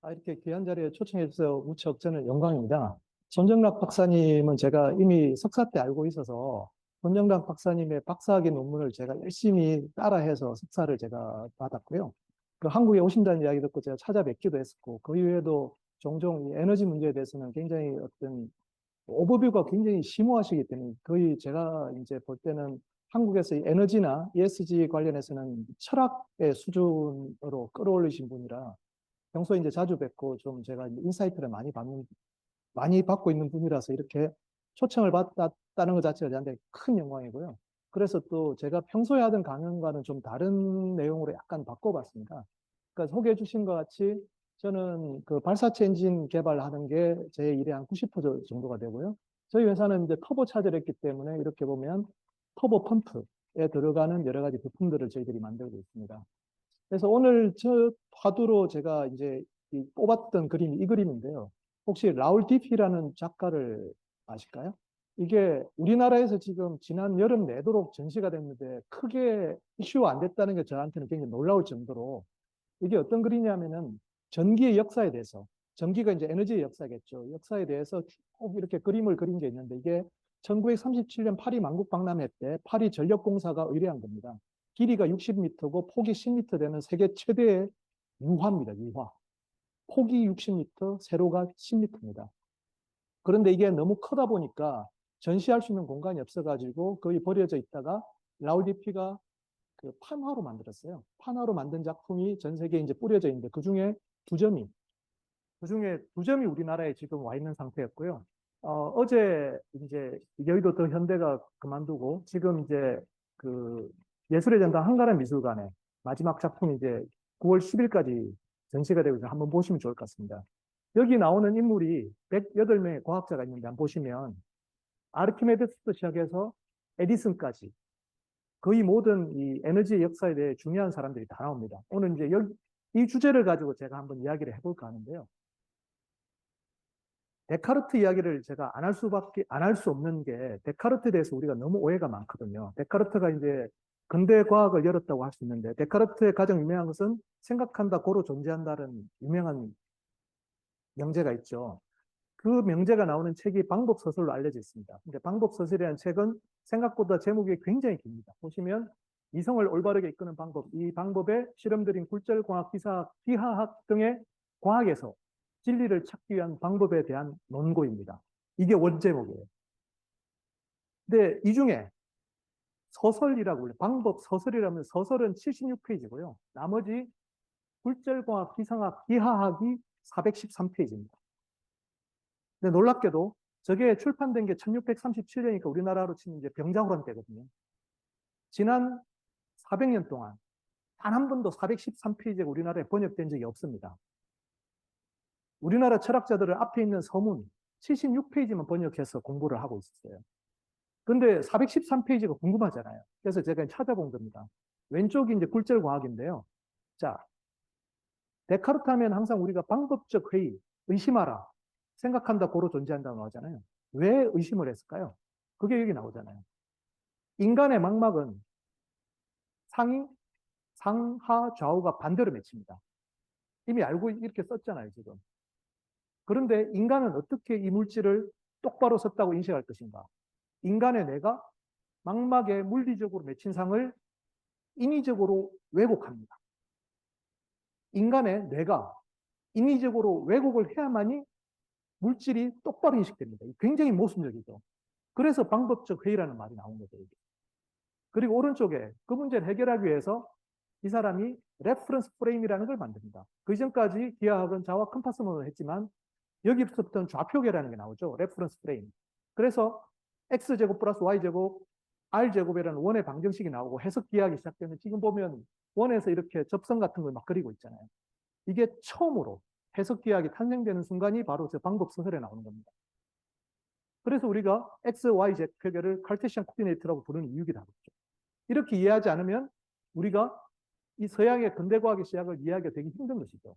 이렇게 귀한 자리에 초청해 주셔서 무척 저는 영광입니다. 손정락 박사님은 제가 이미 석사 때 알고 있어서 손정락 박사님의 박사학위 논문을 제가 열심히 따라해서 석사를 제가 받았고요. 그 한국에 오신다는 이야기 듣고 제가 찾아뵙기도 했었고, 그 이후에도 종종 이 에너지 문제에 대해서는 굉장히 어떤 오버뷰가 굉장히 심오하시기 때문에 거의 제가 이제 볼 때는 한국에서 이 에너지나 ESG 관련해서는 철학의 수준으로 끌어올리신 분이라 평소에 이제 자주 뵙고 좀 제가 인사이트를 많이 받고 있는 분이라서 이렇게 초청을 받았다는 것 자체가 저한테 큰 영광이고요. 그래서 또 제가 평소에 하던 강연과는 좀 다른 내용으로 약간 바꿔봤습니다. 그러니까 소개해 주신 것 같이 저는 그 발사체 엔진 개발하는 게 제 일의 한 90% 정도가 되고요. 저희 회사는 이제 터보 차저를 했기 때문에 이렇게 보면 터보 펌프에 들어가는 여러 가지 부품들을 저희들이 만들고 있습니다. 그래서 오늘 저 화두로 제가 이제 뽑았던 그림이 이 그림인데요. 혹시 라울 디피라는 작가를 아실까요? 이게 우리나라에서 지금 지난 여름 내도록 전시가 됐는데 크게 이슈가 안 됐다는 게 저한테는 굉장히 놀라울 정도로 이게 어떤 글이냐면은 전기의 역사에 대해서, 전기가 이제 에너지의 역사겠죠. 역사에 대해서 쭉 이렇게 그림을 그린 게 있는데 이게 1937년 파리 만국박람회 때 파리 전력공사가 의뢰한 겁니다. 길이가 60m고 폭이 10m 되는 세계 최대의 유화입니다. 유화. 폭이 60m, 세로가 10m입니다. 그런데 이게 너무 크다 보니까 전시할 수 있는 공간이 없어가지고 거의 버려져 있다가 라우디피가 그 판화로 만들었어요. 판화로 만든 작품이 전 세계에 이제 뿌려져 있는데 그 중에 두 점이 우리나라에 지금 와 있는 상태였고요. 어제 이제 여의도 더 현대가 그만두고 지금 이제 그 예술의 전당 한가람 미술관에 마지막 작품이 이제 9월 10일까지 전시가 되고 있어서 한번 보시면 좋을 것 같습니다. 여기 나오는 인물이 108명의 과학자가 있는데 한번 보시면 아르키메데스부터 시작해서 에디슨까지 거의 모든 이 에너지 역사에 대해 중요한 사람들이 다 나옵니다. 오늘 이제 이 주제를 가지고 제가 한번 이야기를 해볼까 하는데요. 데카르트 이야기를 제가 안 할 수 없는 게 데카르트에 대해서 우리가 너무 오해가 많거든요. 데카르트가 이제 근대 과학을 열었다고 할 수 있는데 데카르트의 가장 유명한 것은 생각한다 고로 존재한다는 유명한 명제가 있죠. 그 명제가 나오는 책이 방법서설로 알려져 있습니다. 근데 방법서설이라는 책은 생각보다 제목이 굉장히 깁니다. 보시면 이성을 올바르게 이끄는 방법, 이 방법에 실험들인 굴절과학, 기하학 등의 과학에서 진리를 찾기 위한 방법에 대한 논고입니다. 이게 원제목이에요. 근데 이 중에 서설이라고 불려요. 방법 서설이라면 서설은 76페이지고요. 나머지 굴절과학, 기하학이 413페이지입니다. 근데 놀랍게도 저게 출판된 게 1637년이니까 우리나라로 치면 이제 병자호란 때거든요. 지난 400년 동안 단 한 번도 413페이지가 우리나라에 번역된 적이 없습니다. 우리나라 철학자들은 앞에 있는 서문 76페이지만 번역해서 공부를 하고 있었어요. 근데 413페이지가 궁금하잖아요. 그래서 제가 찾아본 겁니다. 왼쪽이 이제 굴절과학인데요. 자, 데카르트 하면 항상 우리가 방법적 회의, 의심하라, 생각한다, 고로 존재한다고 하잖아요. 왜 의심을 했을까요? 그게 여기 나오잖아요. 인간의 망막은 상이, 상하, 좌우가 반대로 맺힙니다. 이미 알고 이렇게 썼잖아요, 지금. 그런데 인간은 어떻게 이 물질을 똑바로 섰다고 인식할 것인가? 인간의 뇌가 망막에 물리적으로 맺힌 상을 인위적으로 왜곡합니다. 인간의 뇌가 인위적으로 왜곡을 해야만이 물질이 똑바로 인식됩니다. 굉장히 모순적이죠. 그래서 방법적 회의라는 말이 나온 거죠. 그리고 오른쪽에 그 문제를 해결하기 위해서 이 사람이 레퍼런스 프레임이라는 걸 만듭니다. 그 이전까지 기하학은 자와 컴파스론을 했지만 여기부터부터는 좌표계라는 게 나오죠. 레퍼런스 프레임. 그래서 x제곱 플러스 y제곱 r제곱이라는 원의 방정식이 나오고 해석 기하학이 시작되면 지금 보면 원에서 이렇게 접선 같은 걸 막 그리고 있잖아요. 이게 처음으로 해석 기하학이 탄생되는 순간이 바로 저 방법 소설에 나오는 겁니다. 그래서 우리가 x, y, z 표결을 칼테시안 코디네이트라고 부르는 이유가 다르죠. 이렇게 이해하지 않으면 우리가 이 서양의 근대과학의 시작을 이해하기가 되게 힘든 것이죠.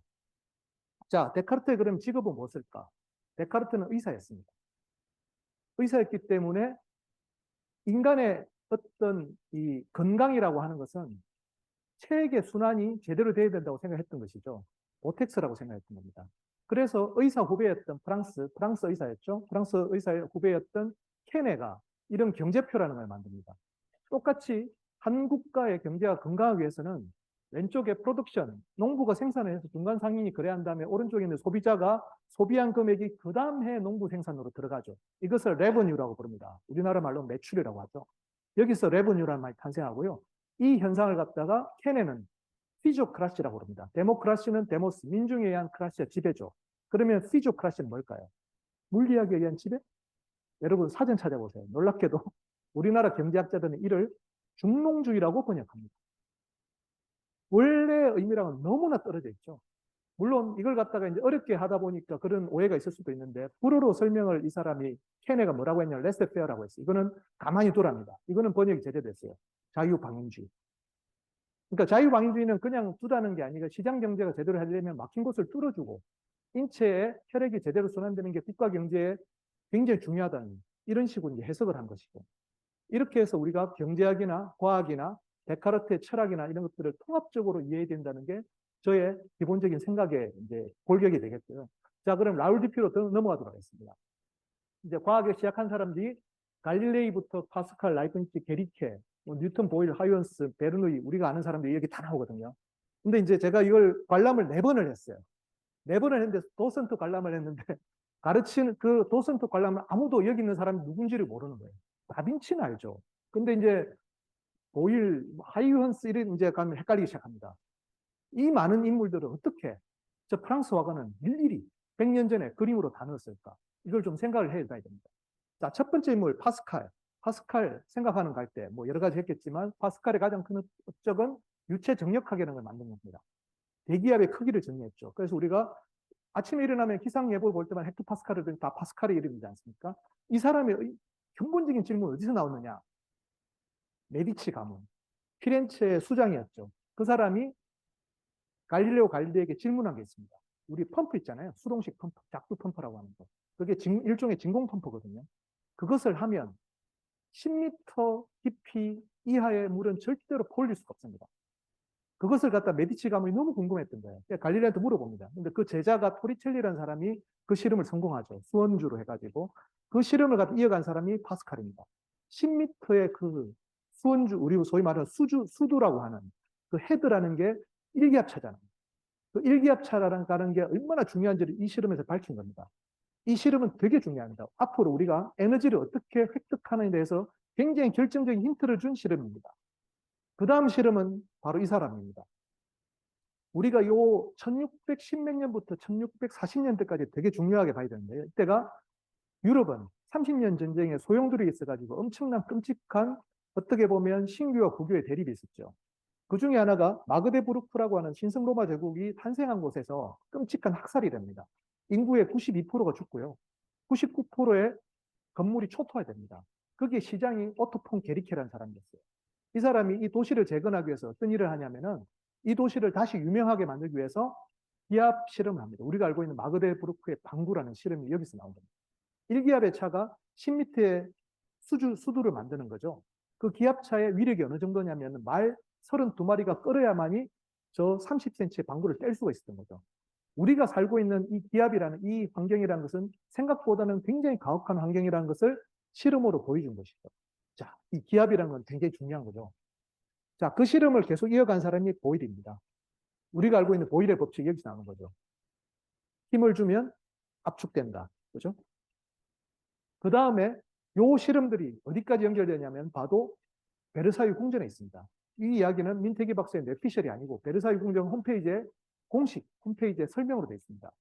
자, 데카르트의 그럼 직업은 무엇일까? 데카르트는 의사였습니다. 의사였기 때문에 인간의 어떤 이 건강이라고 하는 것은 체액의 순환이 제대로 돼야 된다고 생각했던 것이죠. 보텍스라고 생각했던 겁니다. 그래서 의사 후배였던 프랑스 의사였죠. 프랑스 의사의 후배였던 케네가 이런 경제표라는 걸 만듭니다. 똑같이 한 국가의 경제가 건강하기 위해서는 왼쪽에 프로덕션, 농부가 생산을 해서 중간 상인이 그래야 한 다음에 오른쪽에 있는 소비자가 소비한 금액이 그 다음 해 농부 생산으로 들어가죠. 이것을 레버뉴라고 부릅니다. 우리나라 말로 매출이라고 하죠. 여기서 레버뉴라는 말이 탄생하고요. 이 현상을 갖다가 케네는 피조크라시라고 부릅니다. 데모크라시는 데모스, 민중에 의한 크라시가 지배죠. 그러면 피조크라시는 뭘까요? 물리학에 의한 지배? 여러분 사전 찾아보세요. 놀랍게도 우리나라 경제학자들은 이를 중농주의라고 번역합니다. 원래 의미랑은 너무나 떨어져 있죠. 물론 이걸 갖다가 이제 어렵게 하다 보니까 그런 오해가 있을 수도 있는데 불어로 설명을 이 사람이 케네가 뭐라고 했냐면 레스페어라고 했어요. 이거는 가만히 두랍니다. 이거는 번역이 제대로 됐어요. 자유방임주의. 그러니까 자유방임주의는 그냥 두다는 게 아니라 시장 경제가 제대로 하려면 막힌 곳을 뚫어주고 인체에 혈액이 제대로 순환되는 게 국가 경제에 굉장히 중요하다는 이런 식으로 이제 해석을 한 것이고 이렇게 해서 우리가 경제학이나 과학이나 데카르트의 철학이나 이런 것들을 통합적으로 이해해야 된다는 게 저의 기본적인 생각의 이제 골격이 되겠고요. 자, 그럼 라울 디피로 넘어가도록 하겠습니다. 이제 과학을 시작한 사람들이 갈릴레이부터 파스칼, 라이프니츠, 게리케, 뉴턴, 보일, 하이언스, 베르누이 우리가 아는 사람들이 여기 다 나오거든요. 근데 이제 제가 이걸 관람을 4번을 했어요. 4번을 했는데 도슨트 관람을 했는데 가르치는 그 도슨트 관람을 아무도 여기 있는 사람이 누군지를 모르는 거예요. 다빈치는 알죠. 근데 이제 보일, 하이언스 이런 이제 가면 헷갈리기 시작합니다. 이 많은 인물들을 어떻게 저 프랑스 화가는 일일이 100년 전에 그림으로 다 넣었을까? 이걸 좀 생각을 해봐야 됩니다. 자, 첫 번째 인물 파스칼. 파스칼 생각하는 갈 때 뭐 여러 가지 했겠지만 파스칼의 가장 큰 업적은 유체 정력학이라는 걸 만든 겁니다. 대기압의 크기를 정의했죠. 그래서 우리가 아침에 일어나면 기상예보를 볼 때만 헥토파스칼을 다 파스칼의 이름이지 않습니까? 이 사람의 근본적인 질문은 어디서 나오느냐? 메디치 가문. 피렌체의 수장이었죠. 그 사람이 갈릴레오 갈릴레이에게 질문한 게 있습니다. 우리 펌프 있잖아요. 수동식 펌프, 작두 펌프라고 하는 거. 그게 일종의 진공 펌프거든요. 그것을 하면 10m 깊이 이하의 물은 절대로 보일 수가 없습니다. 그것을 갖다 메디치 가문이 너무 궁금했던 거예요. 갈릴레한테 물어봅니다. 근데 그 제자가 토리첼리라는 사람이 그 실험을 성공하죠. 수원주로 해가지고 그 실험을 갖다 이어간 사람이 파스칼입니다. 10m의 그 수원주, 우리 소위 말하는 수두라고 하는 그 헤드라는 게 일기압차잖아요. 그 일기압차라는 게 얼마나 중요한지를 이 실험에서 밝힌 겁니다. 이 실험은 되게 중요합니다. 앞으로 우리가 에너지를 어떻게 획득하는에 대해서 굉장히 결정적인 힌트를 준 실험입니다. 그 다음 실험은 바로 이 사람입니다. 우리가 요 1610몇 년부터 1640년대까지 되게 중요하게 봐야 되는데요. 이때가 유럽은 30년 전쟁에 소용돌이 있어가지고 엄청난 끔찍한 어떻게 보면 신교와 구교의 대립이 있었죠. 그 중에 하나가 마그데부르크라고 하는 신성 로마 제국이 탄생한 곳에서 끔찍한 학살이 됩니다. 인구의 92%가 죽고요. 99%의 건물이 초토화됩니다. 거기에 시장이 오토폰 게리케라는 사람이었어요. 이 사람이 이 도시를 재건하기 위해서 어떤 일을 하냐면은 이 도시를 다시 유명하게 만들기 위해서 기압 실험을 합니다. 우리가 알고 있는 마그데부르크의 방구라는 실험이 여기서 나온 겁니다. 1기압의 차가 10m의 수두를 만드는 거죠. 그 기압차의 위력이 어느 정도냐면 말 32마리가 끌어야만이 저 30cm의 방구를 뗄 수가 있었던 거죠. 우리가 살고 있는 이 기압이라는 이 환경이라는 것은 생각보다는 굉장히 가혹한 환경이라는 것을 실험으로 보여준 것이죠. 자, 이 기압이라는 건 굉장히 중요한 거죠. 자, 그 실험을 계속 이어간 사람이 보일입니다. 우리가 알고 있는 보일의 법칙이 여기서 나오는 거죠. 힘을 주면 압축된다. 그죠? 그 다음에 요 실험들이 어디까지 연결되냐면 봐도 베르사유 궁전에 있습니다. 이 이야기는 민태기 박사의 뇌피셜이 아니고 베르사유 궁전 홈페이지에 공식 홈페이지에 설명으로 되어 있습니다.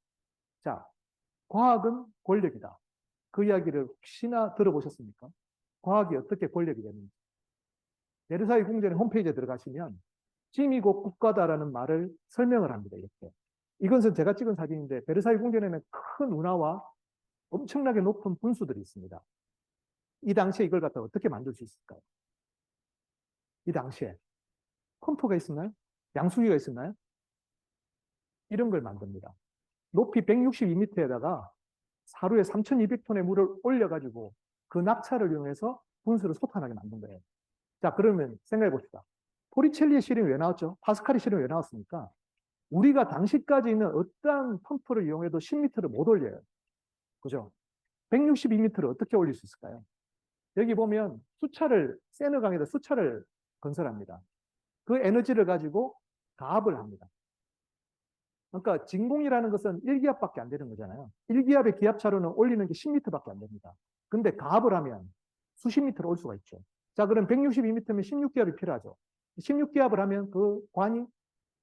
자, 과학은 권력이다. 그 이야기를 혹시나 들어보셨습니까? 과학이 어떻게 권력이 되는지. 베르사유 궁전의 홈페이지에 들어가시면 짐이 곧 국가다라는 말을 설명을 합니다. 이렇게. 이것은 제가 찍은 사진인데 베르사유 궁전에는 큰 운하와 엄청나게 높은 분수들이 있습니다. 이 당시에 이걸 갖다 어떻게 만들 수 있을까요? 이 당시에 펌프가 있었나요? 양수기가 있었나요? 이런 걸 만듭니다. 높이 162m에다가 하루에 3,200톤의 물을 올려가지고 그 낙차를 이용해서 분수를 솟아나게 만든 거예요. 자, 그러면 생각해 봅시다. 토리첼리의 실험이 왜 나왔죠? 파스칼의 실험이 왜 나왔습니까? 우리가 당시까지 있는 어떠한 펌프를 이용해도 10m를 못 올려요. 그죠? 162m를 어떻게 올릴 수 있을까요? 여기 보면 세너강에다 수차를 건설합니다. 그 에너지를 가지고 가압을 합니다. 그러니까 진공이라는 것은 1기압밖에 안 되는 거잖아요. 1기압의 기압차로는 올리는 게 10m밖에 안 됩니다. 근데 가압을 하면 수십 미터를 올 수가 있죠. 자, 그럼 162m면 16기압이 필요하죠. 16기압을 하면 그 관이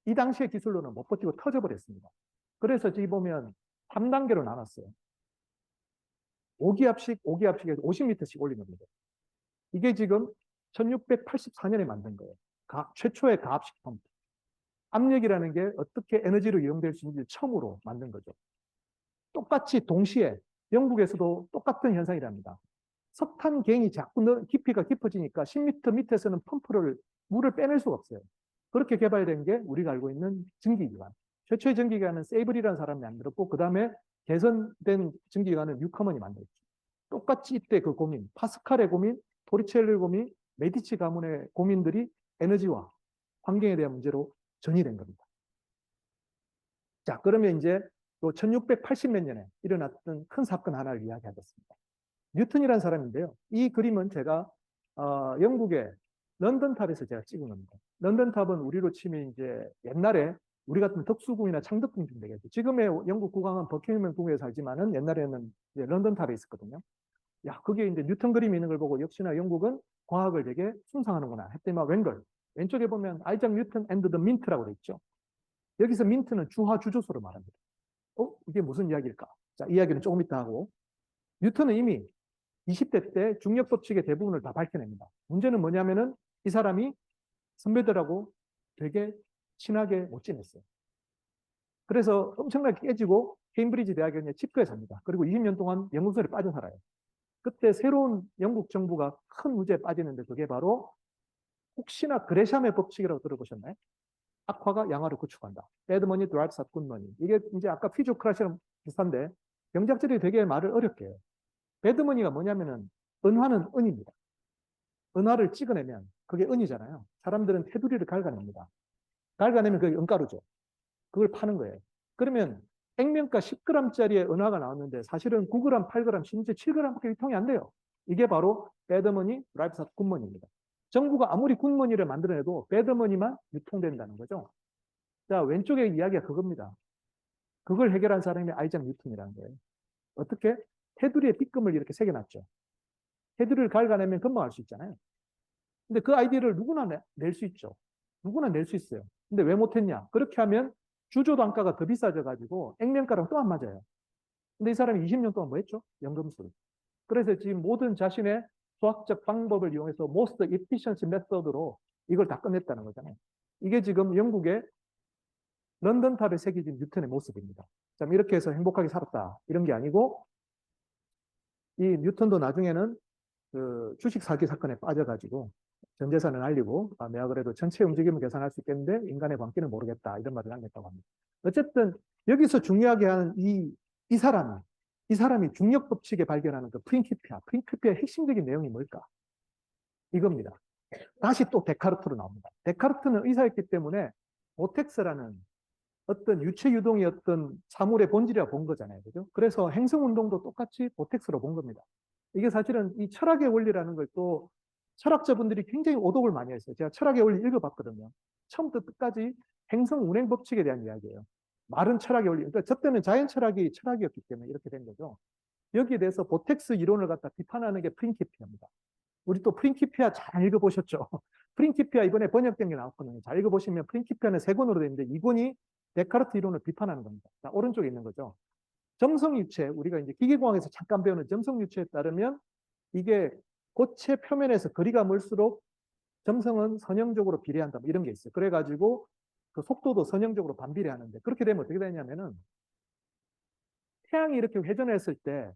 이 당시의 기술로는 못 버티고 터져버렸습니다. 그래서 지금 보면 3단계로 나눴어요. 5기압씩에 50m씩 올리는 거죠. 이게 지금 1684년에 만든 거예요. 최초의 가압식 펌프. 압력이라는 게 어떻게 에너지로 이용될 수 있는지 처음으로 만든 거죠. 똑같이 동시에 영국에서도 똑같은 현상이랍니다. 석탄갱이 자꾸 깊이가 깊어지니까 10m 밑에서는 물을 빼낼 수가 없어요. 그렇게 개발된 게 우리가 알고 있는 전기기관. 최초의 전기기관은 세이블이라는 사람이 만들었고, 그 다음에 개선된 전기기관은 뉴커먼이 만들었죠. 똑같이 이때 그 고민, 파스칼의 고민, 토리첼리의 고민, 메디치 가문의 고민들이 에너지와 환경에 대한 문제로 전이된 겁니다. 자, 그러면 이제 1680 몇 년에 일어났던 큰 사건 하나를 이야기하겠습니다. 뉴턴이라는 사람인데요. 이 그림은 제가 영국의 런던탑에서 제가 찍은 겁니다. 런던탑은 우리로 치면 이제 옛날에 우리 같은 덕수궁이나 창덕궁 좀 되겠죠. 지금의 영국 국왕은 버킹엄 궁에 살지만은 옛날에는 이제 런던탑에 있었거든요. 야, 그게 이제 뉴턴 그림이 있는 걸 보고 역시나 영국은 과학을 되게 숭상하는구나 했더니 웬걸. 왼쪽에 보면 아이작 뉴턴 앤드 더 민트라고 돼 있죠. 여기서 민트는 주화 주조소를 말합니다. 이게 무슨 이야기일까? 자, 이야기는 조금 이따 하고. 뉴턴은 이미 20대 때 중력 법칙의 대부분을 다 밝혀냅니다. 문제는 뭐냐면은 이 사람이 선배들하고 되게 친하게 못 지냈어요. 그래서 엄청나게 깨지고 케임브리지 대학에 칩거에 삽니다. 그리고 20년 동안 연구소에 빠져 살아요. 그때 새로운 영국 정부가 큰 문제에 빠지는데 그게 바로 혹시나 그레샴의 법칙이라고 들어보셨나요? 악화가 양화를 구축한다. Bad money drives up good money. 이게 이제 아까 피지오크라시랑 비슷한데 경제학자들이 되게 말을 어렵게 해요. Bad money가 뭐냐면은 은화는 은입니다. 은화를 찍어내면 그게 은이잖아요. 사람들은 테두리를 갉아냅니다. 갉아내면 그게 은가루죠. 그걸 파는 거예요. 그러면 액면가 10g짜리의 은화가 나왔는데 사실은 9g, 8g, 심지어 7g밖에 유통이 안 돼요. 이게 바로 bad money drives up good money입니다. 정부가 아무리 good money를 만들어내도 bad money만 유통된다는 거죠. 자, 왼쪽의 이야기가 그겁니다. 그걸 해결한 사람이 아이작 뉴턴이라는 거예요. 어떻게? 테두리에 삐끔을 이렇게 새겨놨죠. 테두리를 갉아내면 금방 알 수 있잖아요. 근데 그 아이디어를 누구나 낼 수 있죠. 누구나 낼 수 있어요. 근데 왜 못했냐? 그렇게 하면 주조 단가가 더 비싸져가지고 액면가랑 또 안 맞아요. 근데 이 사람이 20년 동안 뭐 했죠? 연금술. 그래서 지금 모든 자신의 수학적 방법을 이용해서 most efficiency method로 이걸 다 끝냈다는 거잖아요. 이게 지금 영국의 런던탑에 새겨진 뉴턴의 모습입니다. 자, 이렇게 해서 행복하게 살았다. 이런 게 아니고 이 뉴턴도 나중에는 그 주식 사기 사건에 빠져가지고 전 재산을 날리고 내가 그래도 전체 움직임을 계산할 수 있겠는데 인간의 광기는 모르겠다 이런 말을 남겼다고 합니다. 어쨌든 여기서 중요하게 하는 이 사람이 중력 법칙에 발견하는 그 프린키피아의 핵심적인 내용이 뭘까? 이겁니다. 다시 또 데카르트로 나옵니다. 데카르트는 의사였기 때문에 보텍스라는 어떤 유체 유동이 어떤 사물의 본질이라고 본 거잖아요. 그죠? 그래서 행성 운동도 똑같이 보텍스로 본 겁니다. 이게 사실은 이 철학의 원리라는 걸 또 철학자분들이 굉장히 오독을 많이 했어요. 제가 철학의 원리 읽어봤거든요. 처음부터 끝까지 행성 운행 법칙에 대한 이야기예요. 말은 철학의 원리. 그러니까 저 때는 자연 철학이 철학이었기 때문에 이렇게 된 거죠. 여기에 대해서 보텍스 이론을 갖다 비판하는 게 프린키피아입니다. 우리 또 프린키피아 잘 읽어보셨죠? 프린키피아 이번에 번역된 게 나왔거든요. 잘 읽어보시면 프린키피아는 3권으로 되어 있는데 2권이 데카르트 이론을 비판하는 겁니다. 자, 오른쪽에 있는 거죠. 점성유체, 우리가 이제 기계공학에서 잠깐 배우는 점성유체에 따르면 이게 고체 표면에서 거리가 멀수록 점성은 선형적으로 비례한다. 뭐 이런 게 있어요. 그래가지고 그 속도도 선형적으로 반비례하는데 그렇게 되면 어떻게 되냐면은 태양이 이렇게 회전했을 때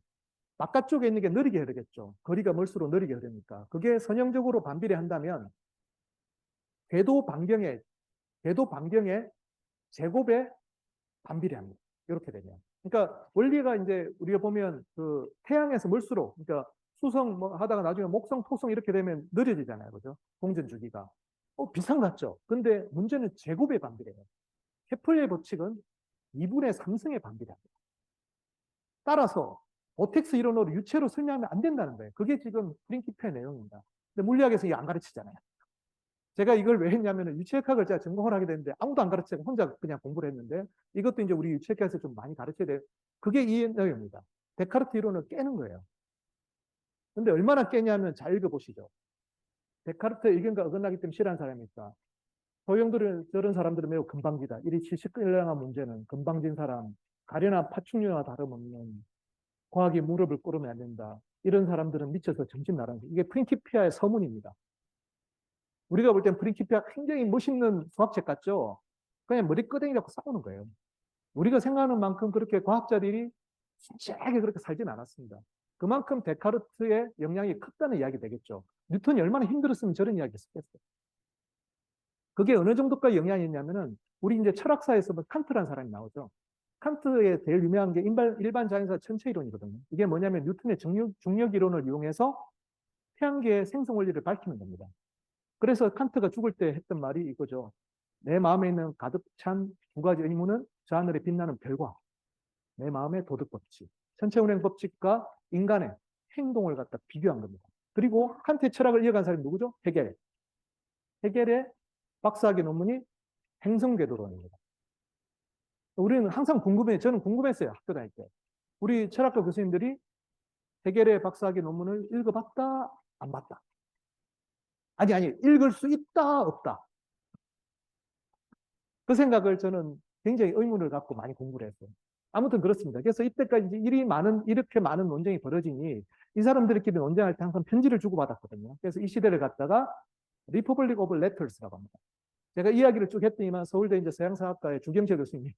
바깥쪽에 있는 게 느리게 흐르겠죠. 거리가 멀수록 느리게 흐르니까. 그게 선형적으로 반비례한다면 궤도 반경의 제곱에 반비례합니다. 이렇게 되면. 그러니까 원리가 이제 우리가 보면 그 태양에서 멀수록 그러니까 수성 뭐 하다가 나중에 목성, 토성 이렇게 되면 느려지잖아요. 그죠? 공전 주기가. 비슷한 것 같죠? 근데 문제는 제곱에 반비례해요. 케플러의 법칙은 2분의 3승에 반비례합니다. 따라서 보텍스 이론으로 유체로 설명하면 안 된다는 거예요. 그게 지금 프린키피의 내용입니다. 근데 물리학에서 이게 안 가르치잖아요. 제가 이걸 왜 했냐면 유체역학을 제가 전공을 하게 됐는데 아무도 안 가르치고 혼자 그냥 공부를 했는데 이것도 이제 우리 유체역학에서 좀 많이 가르쳐야 돼요. 그게 이 내용입니다. 데카르트 이론을 깨는 거예요. 근데 얼마나 깨냐면 잘 읽어보시죠. 데카르트의 의견과 어긋나기 때문에 싫어하는 사람이 있다. 소형들은 저런 사람들은 매우 건방지다. 이리 실시끌량한 문제는 건방진 사람, 가련한 파충류와 다름없는 과학이 무릎을 꿇으면 안 된다. 이런 사람들은 미쳐서 정신 나라는 거예요. 이게 프린키피아의 서문입니다. 우리가 볼 땐 프린키피아 굉장히 멋있는 수학책 같죠? 그냥 머리끄댕이 잡고 싸우는 거예요. 우리가 생각하는 만큼 그렇게 과학자들이 진지하게 그렇게 살진 않았습니다. 그만큼 데카르트의 영향이 컸다는 이야기 되겠죠. 뉴턴이 얼마나 힘들었으면 저런 이야기 했겠어요. 그게 어느 정도까지 영향이 있냐면은 우리 이제 철학사에서 칸트라는 사람이 나오죠. 칸트의 제일 유명한 게 일반 자연사 천체 이론이거든요. 이게 뭐냐면 뉴턴의 중력 이론을 이용해서 태양계의 생성 원리를 밝히는 겁니다. 그래서 칸트가 죽을 때 했던 말이 이거죠. 내 마음에 있는 가득 찬 두 가지 의문은 저 하늘에 빛나는 별과 내 마음의 도덕 법칙, 천체 운행 법칙과 인간의 행동을 갖다 비교한 겁니다. 그리고 칸트의 철학을 이어간 사람이 누구죠? 헤겔. 헤겔의 박사학위 논문이 행성궤도론입니다. 우리는 항상 궁금해요. 저는 궁금했어요. 학교 다닐 때. 우리 철학과 교수님들이 헤겔의 박사학위 논문을 읽어봤다, 안 봤다. 아니, 읽을 수 있다, 없다. 그 생각을 저는 굉장히 의문을 갖고 많이 공부를 했어요. 아무튼 그렇습니다. 그래서 이때까지 이렇게 많은 논쟁이 벌어지니 이 사람들끼리 논쟁할 때 항상 편지를 주고받았거든요. 그래서 이 시대를 갖다가 Republic of Letters라고 합니다. 제가 이야기를 쭉 했더니만 서울대 이제 서양사학과의 주경재 교수님이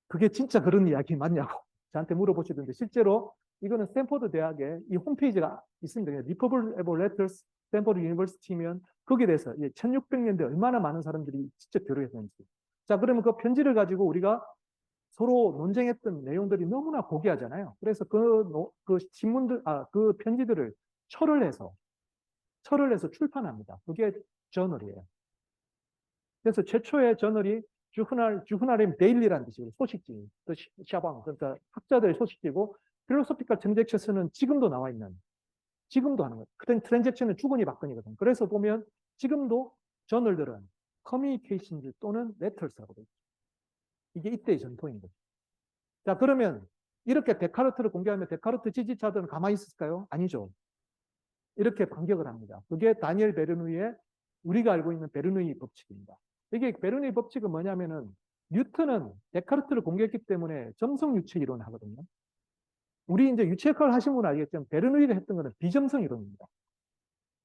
그게 진짜 그런 이야기 맞냐고 저한테 물어보시던데 실제로 이거는 스탠포드 대학의 이 홈페이지가 있습니다. Republic of Letters, 스탠포드 유니버시티면 거기에 대해서 1600년대 얼마나 많은 사람들이 직접 교류했는지. 자, 그러면 그 편지를 가지고 우리가 서로 논쟁했던 내용들이 너무나 고귀하잖아요. 그래서 그 편지들을 철을 해서 출판합니다. 그게 저널이에요. 그래서 최초의 저널이 주흐나림 데일리라는 뜻이고 소식지, 샤방, 그러니까 학자들의 소식지고 필로소피컬 트랜잭션은 지금도 나와 있는, 지금도 하는 거예요. 트랜잭션은 주거니 받거니거든. 그래서 보면 지금도 저널들은 커뮤니케이션즈 또는 레터스라고 되어 있죠. 이게 이때의 전통인 거죠. 자, 그러면 이렇게 데카르트를 공개하면 데카르트 지지자들은 가만히 있을까요? 아니죠. 이렇게 반격을 합니다. 그게 다니엘 베르누이의 우리가 알고 있는 베르누이 법칙입니다. 이게 베르누이 법칙은 뭐냐면은 뉴턴은 데카르트를 공개했기 때문에 점성 유체 이론을 하거든요. 우리 이제 유체역학을 하신 분은 알겠지만 베르누이가 했던 것은 비점성 이론입니다.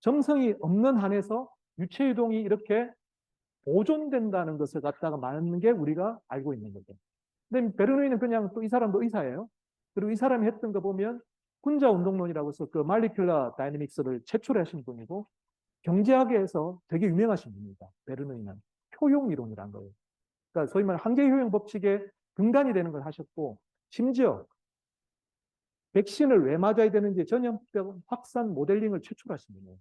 점성이 없는 한에서 유체 이동이 이렇게 보존된다는 것을 갖다가 말하는 게 우리가 알고 있는 거죠. 근데 베르누이는 그냥 또 이 사람도 의사예요. 그리고 이 사람이 했던 거 보면 분자 운동론이라고 해서 그 말리큘러 다이내믹스를 최초로 하신 분이고 경제학에서 되게 유명하신 분입니다. 베르누이는 효용 이론이라는 거예요. 그러니까 소위 말하는 한계 효용 법칙의 근간이 되는 걸 하셨고 심지어 백신을 왜 맞아야 되는지 전염병 확산 모델링을 최초로 하신 분이에요.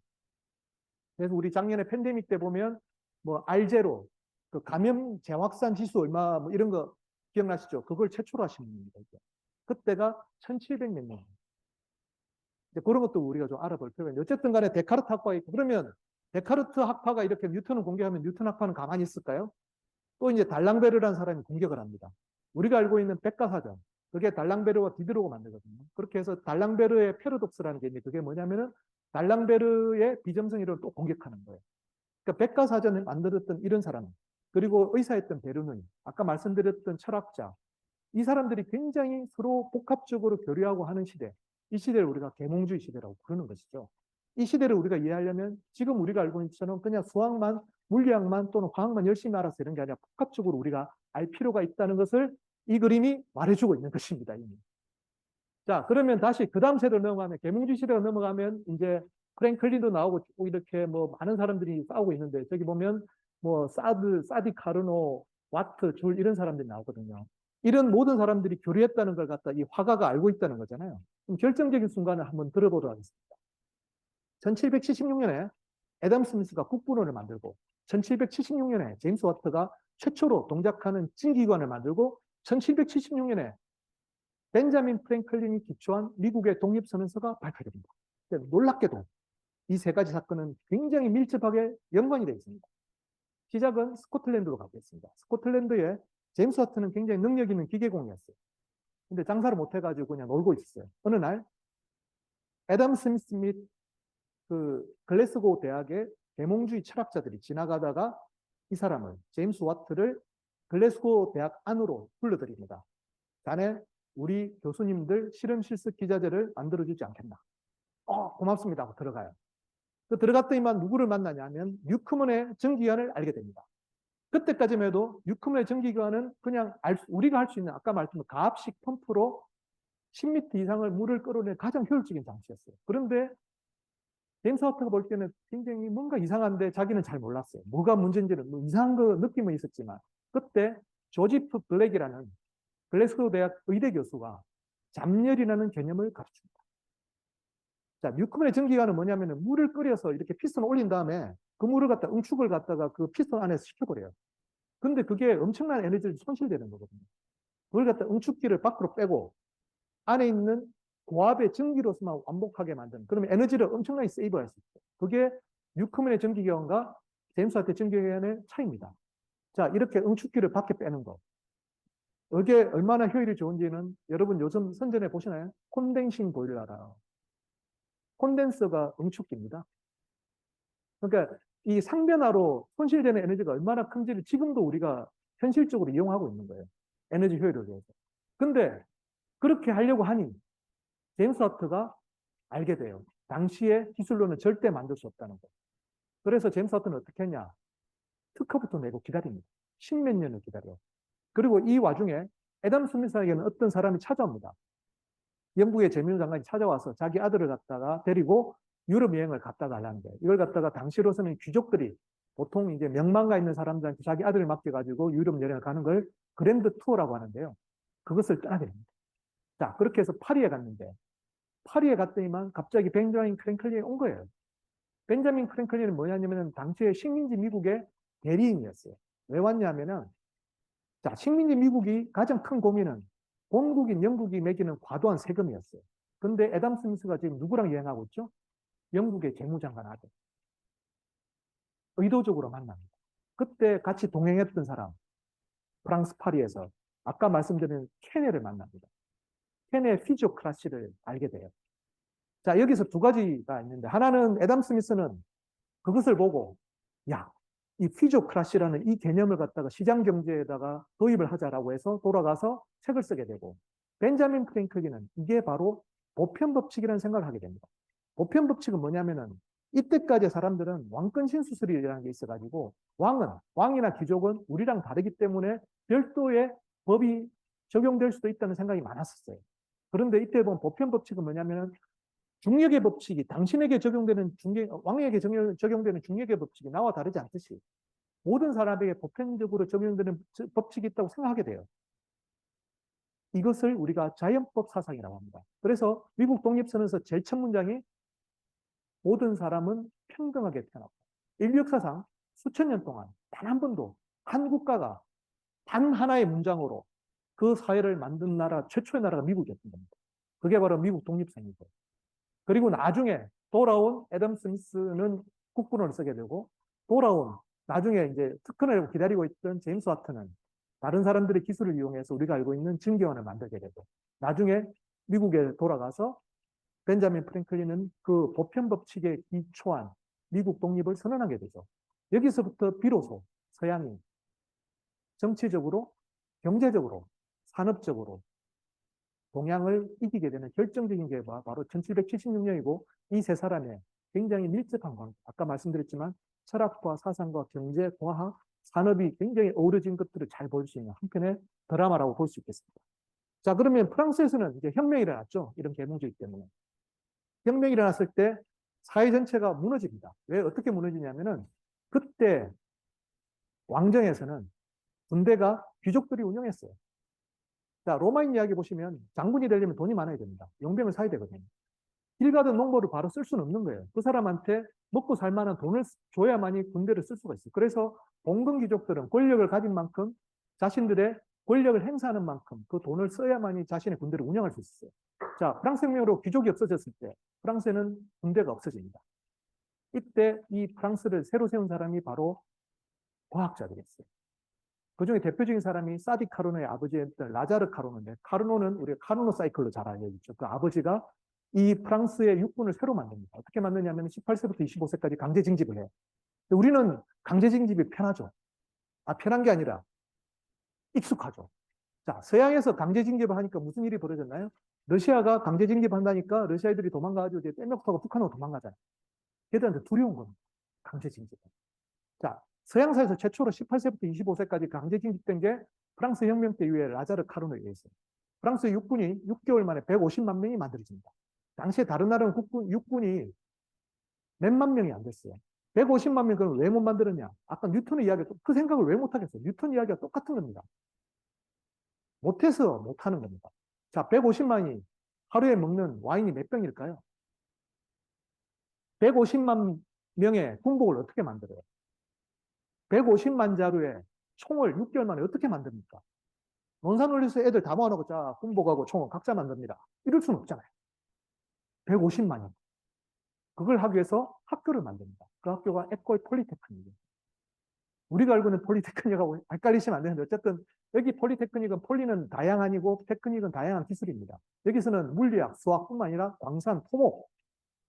그래서 우리 작년에 팬데믹 때 보면 뭐 R0, 그 감염 재확산 지수 얼마 뭐 이런 거 기억나시죠? 그걸 최초로 하신 분입니다. 그때가 1700몇 년. 그런 것도 우리가 좀 알아볼 필요가 있는데 어쨌든 간에 데카르트 학파가 있고 그러면 데카르트 학파가 이렇게 뉴턴을 공개하면 뉴턴 학파는 가만히 있을까요? 또 이제 달랑베르라는 사람이 공격을 합니다. 우리가 알고 있는 백과사전, 그게 달랑베르와 디드로가 만들거든요. 그렇게 해서 달랑베르의 패러독스라는 게 있는데 그게 뭐냐면은 달랑베르의 비점성 이론을 또 공격하는 거예요. 그러니까 백과사전을 만들었던 이런 사람, 그리고 의사였던 베르누이, 아까 말씀드렸던 철학자, 이 사람들이 굉장히 서로 복합적으로 교류하고 하는 시대, 이 시대를 우리가 계몽주의 시대라고 부르는 것이죠. 이 시대를 우리가 이해하려면 지금 우리가 알고 있는 것처럼 그냥 수학만, 물리학만 또는 화학만 열심히 알아서 이런 게 아니라 복합적으로 우리가 알 필요가 있다는 것을 이 그림이 말해주고 있는 것입니다. 이미. 자, 그러면 다시 그 다음 세대로 넘어가면 계몽주의 시대로 넘어가면 이제 프랭클린도 나오고 이렇게 뭐 많은 사람들이 싸우고 있는데 저기 보면 뭐 사디 카르노, 와트, 줄 이런 사람들이 나오거든요. 이런 모든 사람들이 교류했다는 걸 갖다 이 화가가 알고 있다는 거잖아요. 그럼 결정적인 순간을 한번 들어보도록 하겠습니다. 1776년에 애덤 스미스가 국분원을 만들고 1776년에 제임스 와트가 최초로 동작하는 증기기관을 만들고 1776년에 벤자민 프랭클린이 기초한 미국의 독립선언서가 발표됩니다. 놀랍게도 이 세 가지 사건은 굉장히 밀접하게 연관이 되어 있습니다. 시작은 스코틀랜드로 가겠습니다. 스코틀랜드에 제임스 와트는 굉장히 능력 있는 기계공이었어요. 근데 장사를 못해가지고 그냥 놀고 있었어요. 어느 날 애덤 스미스 및 그 글래스고 대학의 계몽주의 철학자들이 지나가다가 이 사람을, 제임스 와트를 글래스고 대학 안으로 불러들입니다. 자네 우리 교수님들 실험 실습 기자재를 만들어주지 않겠나? 고맙습니다 하고 들어가요. 들어갔더니만 누구를 만나냐면 뉴크먼의 전기기관을 알게 됩니다. 그때까지만 해도 뉴크먼의 전기기관은 그냥 우리가 할 수 있는 아까 말씀드린 가압식 펌프로 10m 이상을 물을 끌어내는 가장 효율적인 장치였어요. 그런데 제임스 와트가 볼 때는 굉장히 뭔가 이상한데 자기는 잘 몰랐어요. 뭐가 문제인지는 뭐 이상한 거 느낌은 있었지만 그때 조지프 블랙이라는 글래스고 대학 의대 교수가 잠열이라는 개념을 가르칩니다. 자, 뉴크먼의 전기관은 뭐냐면 물을 끓여서 이렇게 피스톤을 올린 다음에 그 물을 갖다 응축을 갖다가 그 피스톤 안에서 식혀버려요. 근데 그게 엄청난 에너지를 손실되는 거거든요. 그걸 갖다 응축기를 밖으로 빼고 안에 있는 고압의 전기로서만 완복하게 만드는, 그러면 에너지를 엄청나게 세이브할 수 있어요. 그게 뉴크먼의 전기기관과 제임스 와트의 전기기관의 차이입니다. 자, 이렇게 응축기를 밖에 빼는 거. 이게 얼마나 효율이 좋은지는 여러분 요즘 선전해 보시나요? 콘덴싱 보일러라. 콘덴서가 응축기입니다. 그러니까 이 상변화로 손실되는 에너지가 얼마나 큰지를 지금도 우리가 현실적으로 이용하고 있는 거예요. 에너지 효율을 위해서. 근데 그렇게 하려고 하니 제임스 와트가 알게 돼요. 당시의 기술로는 절대 만들 수 없다는 거. 그래서 제임스 와트는 어떻게 했냐? 특허부터 내고 기다립니다. 십몇 년을 기다려요. 그리고 이 와중에 애덤 스미스에게는 어떤 사람이 찾아옵니다. 영국의 재무장관이 찾아와서 자기 아들을 갖다가 데리고 유럽 여행을 갔다 달라는 거예요. 이걸 갖다가 당시로서는 귀족들이 보통 이제 명망가 있는 사람들한테 자기 아들을 맡겨가지고 유럽 여행을 가는 걸 그랜드 투어라고 하는데요. 그것을 떠나게 됩니다. 자, 그렇게 해서 파리에 갔는데 파리에 갔더니만 갑자기 벤자민 프랭클린이 온 거예요. 벤자민 프랭클린은 뭐냐면 당시에 식민지 미국의 대리인이었어요. 왜 왔냐면은 자, 식민지 미국이 가장 큰 고민은 본국인 영국이 매기는 과도한 세금이었어요. 근데 애덤 스미스가 지금 누구랑 여행하고 있죠? 영국의 재무장관 아들. 의도적으로 만납니다. 그때 같이 동행했던 사람, 프랑스 파리에서 아까 말씀드린 케네를 만납니다. 케네 피지오크라시를 알게 돼요. 자, 여기서 두 가지가 있는데 하나는 애덤 스미스는 그것을 보고 야, 이 피지오크라시라는 이 개념을 갖다가 시장 경제에다가 도입을 하자라고 해서 돌아가서 책을 쓰게 되고 벤자민 프랭클린은 이게 바로 보편 법칙이라는 생각을 하게 됩니다. 보편 법칙은 뭐냐면은 이때까지 사람들은 왕권 신수술이라는 게 있어가지고 왕이나 귀족은 우리랑 다르기 때문에 별도의 법이 적용될 수도 있다는 생각이 많았었어요. 그런데 이때 보면 보편 법칙은 뭐냐면은 중력의 법칙이 당신에게 적용되는 왕에게 적용되는 중력의 법칙이 나와 다르지 않듯이 모든 사람에게 보편적으로 적용되는 법칙이 있다고 생각하게 돼요. 이것을 우리가 자연법 사상이라고 합니다. 그래서 미국 독립선언서 제일 첫 문장이 모든 사람은 평등하게 태어났다. 인류 역사상 수천 년 동안 단 한 번도 한 국가가 단 하나의 문장으로 그 사회를 만든 나라, 최초의 나라가 미국이었던 겁니다. 그게 바로 미국 독립선언이고. 그리고 나중에 돌아온 애덤 스미스는 국부론을 쓰게 되고 돌아온 나중에 이제 특허를 기다리고 있던 제임스 와트는 다른 사람들의 기술을 이용해서 우리가 알고 있는 증기원을 만들게 되고 나중에 미국에 돌아가서 벤자민 프랭클린은 그 보편 법칙에 기초한 미국 독립을 선언하게 되죠. 여기서부터 비로소 서양이 정치적으로, 경제적으로, 산업적으로 동양을 이기게 되는 결정적인 게 바로 1776년이고 이 세 사람의 굉장히 밀접한 관계. 아까 말씀드렸지만 철학과 사상과 경제, 과학, 산업이 굉장히 어우러진 것들을 잘 볼 수 있는 한편의 드라마라고 볼 수 있겠습니다. 자, 그러면 프랑스에서는 이제 혁명이 일어났죠. 이런 계몽주의 때문에. 혁명이 일어났을 때 사회 전체가 무너집니다. 왜 어떻게 무너지냐면은 그때 왕정에서는 군대가 귀족들이 운영했어요. 자, 로마인 이야기 보시면 장군이 되려면 돈이 많아야 됩니다. 용병을 사야 되거든요. 길 가던 농부를 바로 쓸 수는 없는 거예요. 그 사람한테 먹고 살 만한 돈을 줘야만이 군대를 쓸 수가 있어요. 그래서 봉건 귀족들은 권력을 가진 만큼 자신들의 권력을 행사하는 만큼 그 돈을 써야만이 자신의 군대를 운영할 수 있어요. 자, 프랑스 혁명으로 귀족이 없어졌을 때 프랑스에는 군대가 없어집니다. 이때 이 프랑스를 새로 세운 사람이 바로 과학자들이었어요. 그 중에 대표적인 사람이 사디 카르노의 아버지였던 라자르 카르노인데, 카르노는 우리가 카르노 사이클로 잘 알고 있죠. 그 아버지가 이 프랑스의 육군을 새로 만듭니다. 어떻게 만드냐면 18세부터 25세까지 강제 징집을 해요. 우리는 강제 징집이 편하죠. 편한 게 아니라 익숙하죠. 자, 서양에서 강제 징집을 하니까 무슨 일이 벌어졌나요? 러시아가 강제 징집한다니까 러시아 애들이 도망가가지고 이제 뗏목 타고 북한으로 도망가잖아요. 걔들한테 두려운 겁니다. 강제 징집. 자, 서양사에서 최초로 18세부터 25세까지 강제 징집된 게 프랑스 혁명 때 이후에 라자르 카르노에 의해서. 프랑스 육군이 6개월 만에 150만 명이 만들어집니다. 당시에 다른 나라는 육군이 몇만 명이 안 됐어요. 150만 명 그럼 왜 못 만들었냐? 아까 뉴턴의 이야기, 그 생각을 왜 못하겠어요? 뉴턴 이야기가 똑같은 겁니다. 못해서 못하는 겁니다. 자, 150만이 하루에 먹는 와인이 몇 병일까요? 150만 명의 군복을 어떻게 만들어요? 150만 자루의 총을 6개월 만에 어떻게 만듭니까? 논산올리스 애들 다 모아놓고 자, 군복하고 총을 각자 만듭니다. 이럴 수는 없잖아요. 150만이. 그걸 하기 위해서 학교를 만듭니다. 그 학교가 에콜 폴리테크닉이에요. 우리가 알고 있는 폴리테크닉하고 헷갈리시면 안 되는데 어쨌든 여기 폴리테크닉은 폴리는 다양한이고 테크닉은 다양한 기술입니다. 여기서는 물리학, 수학뿐만 아니라 광산, 토목,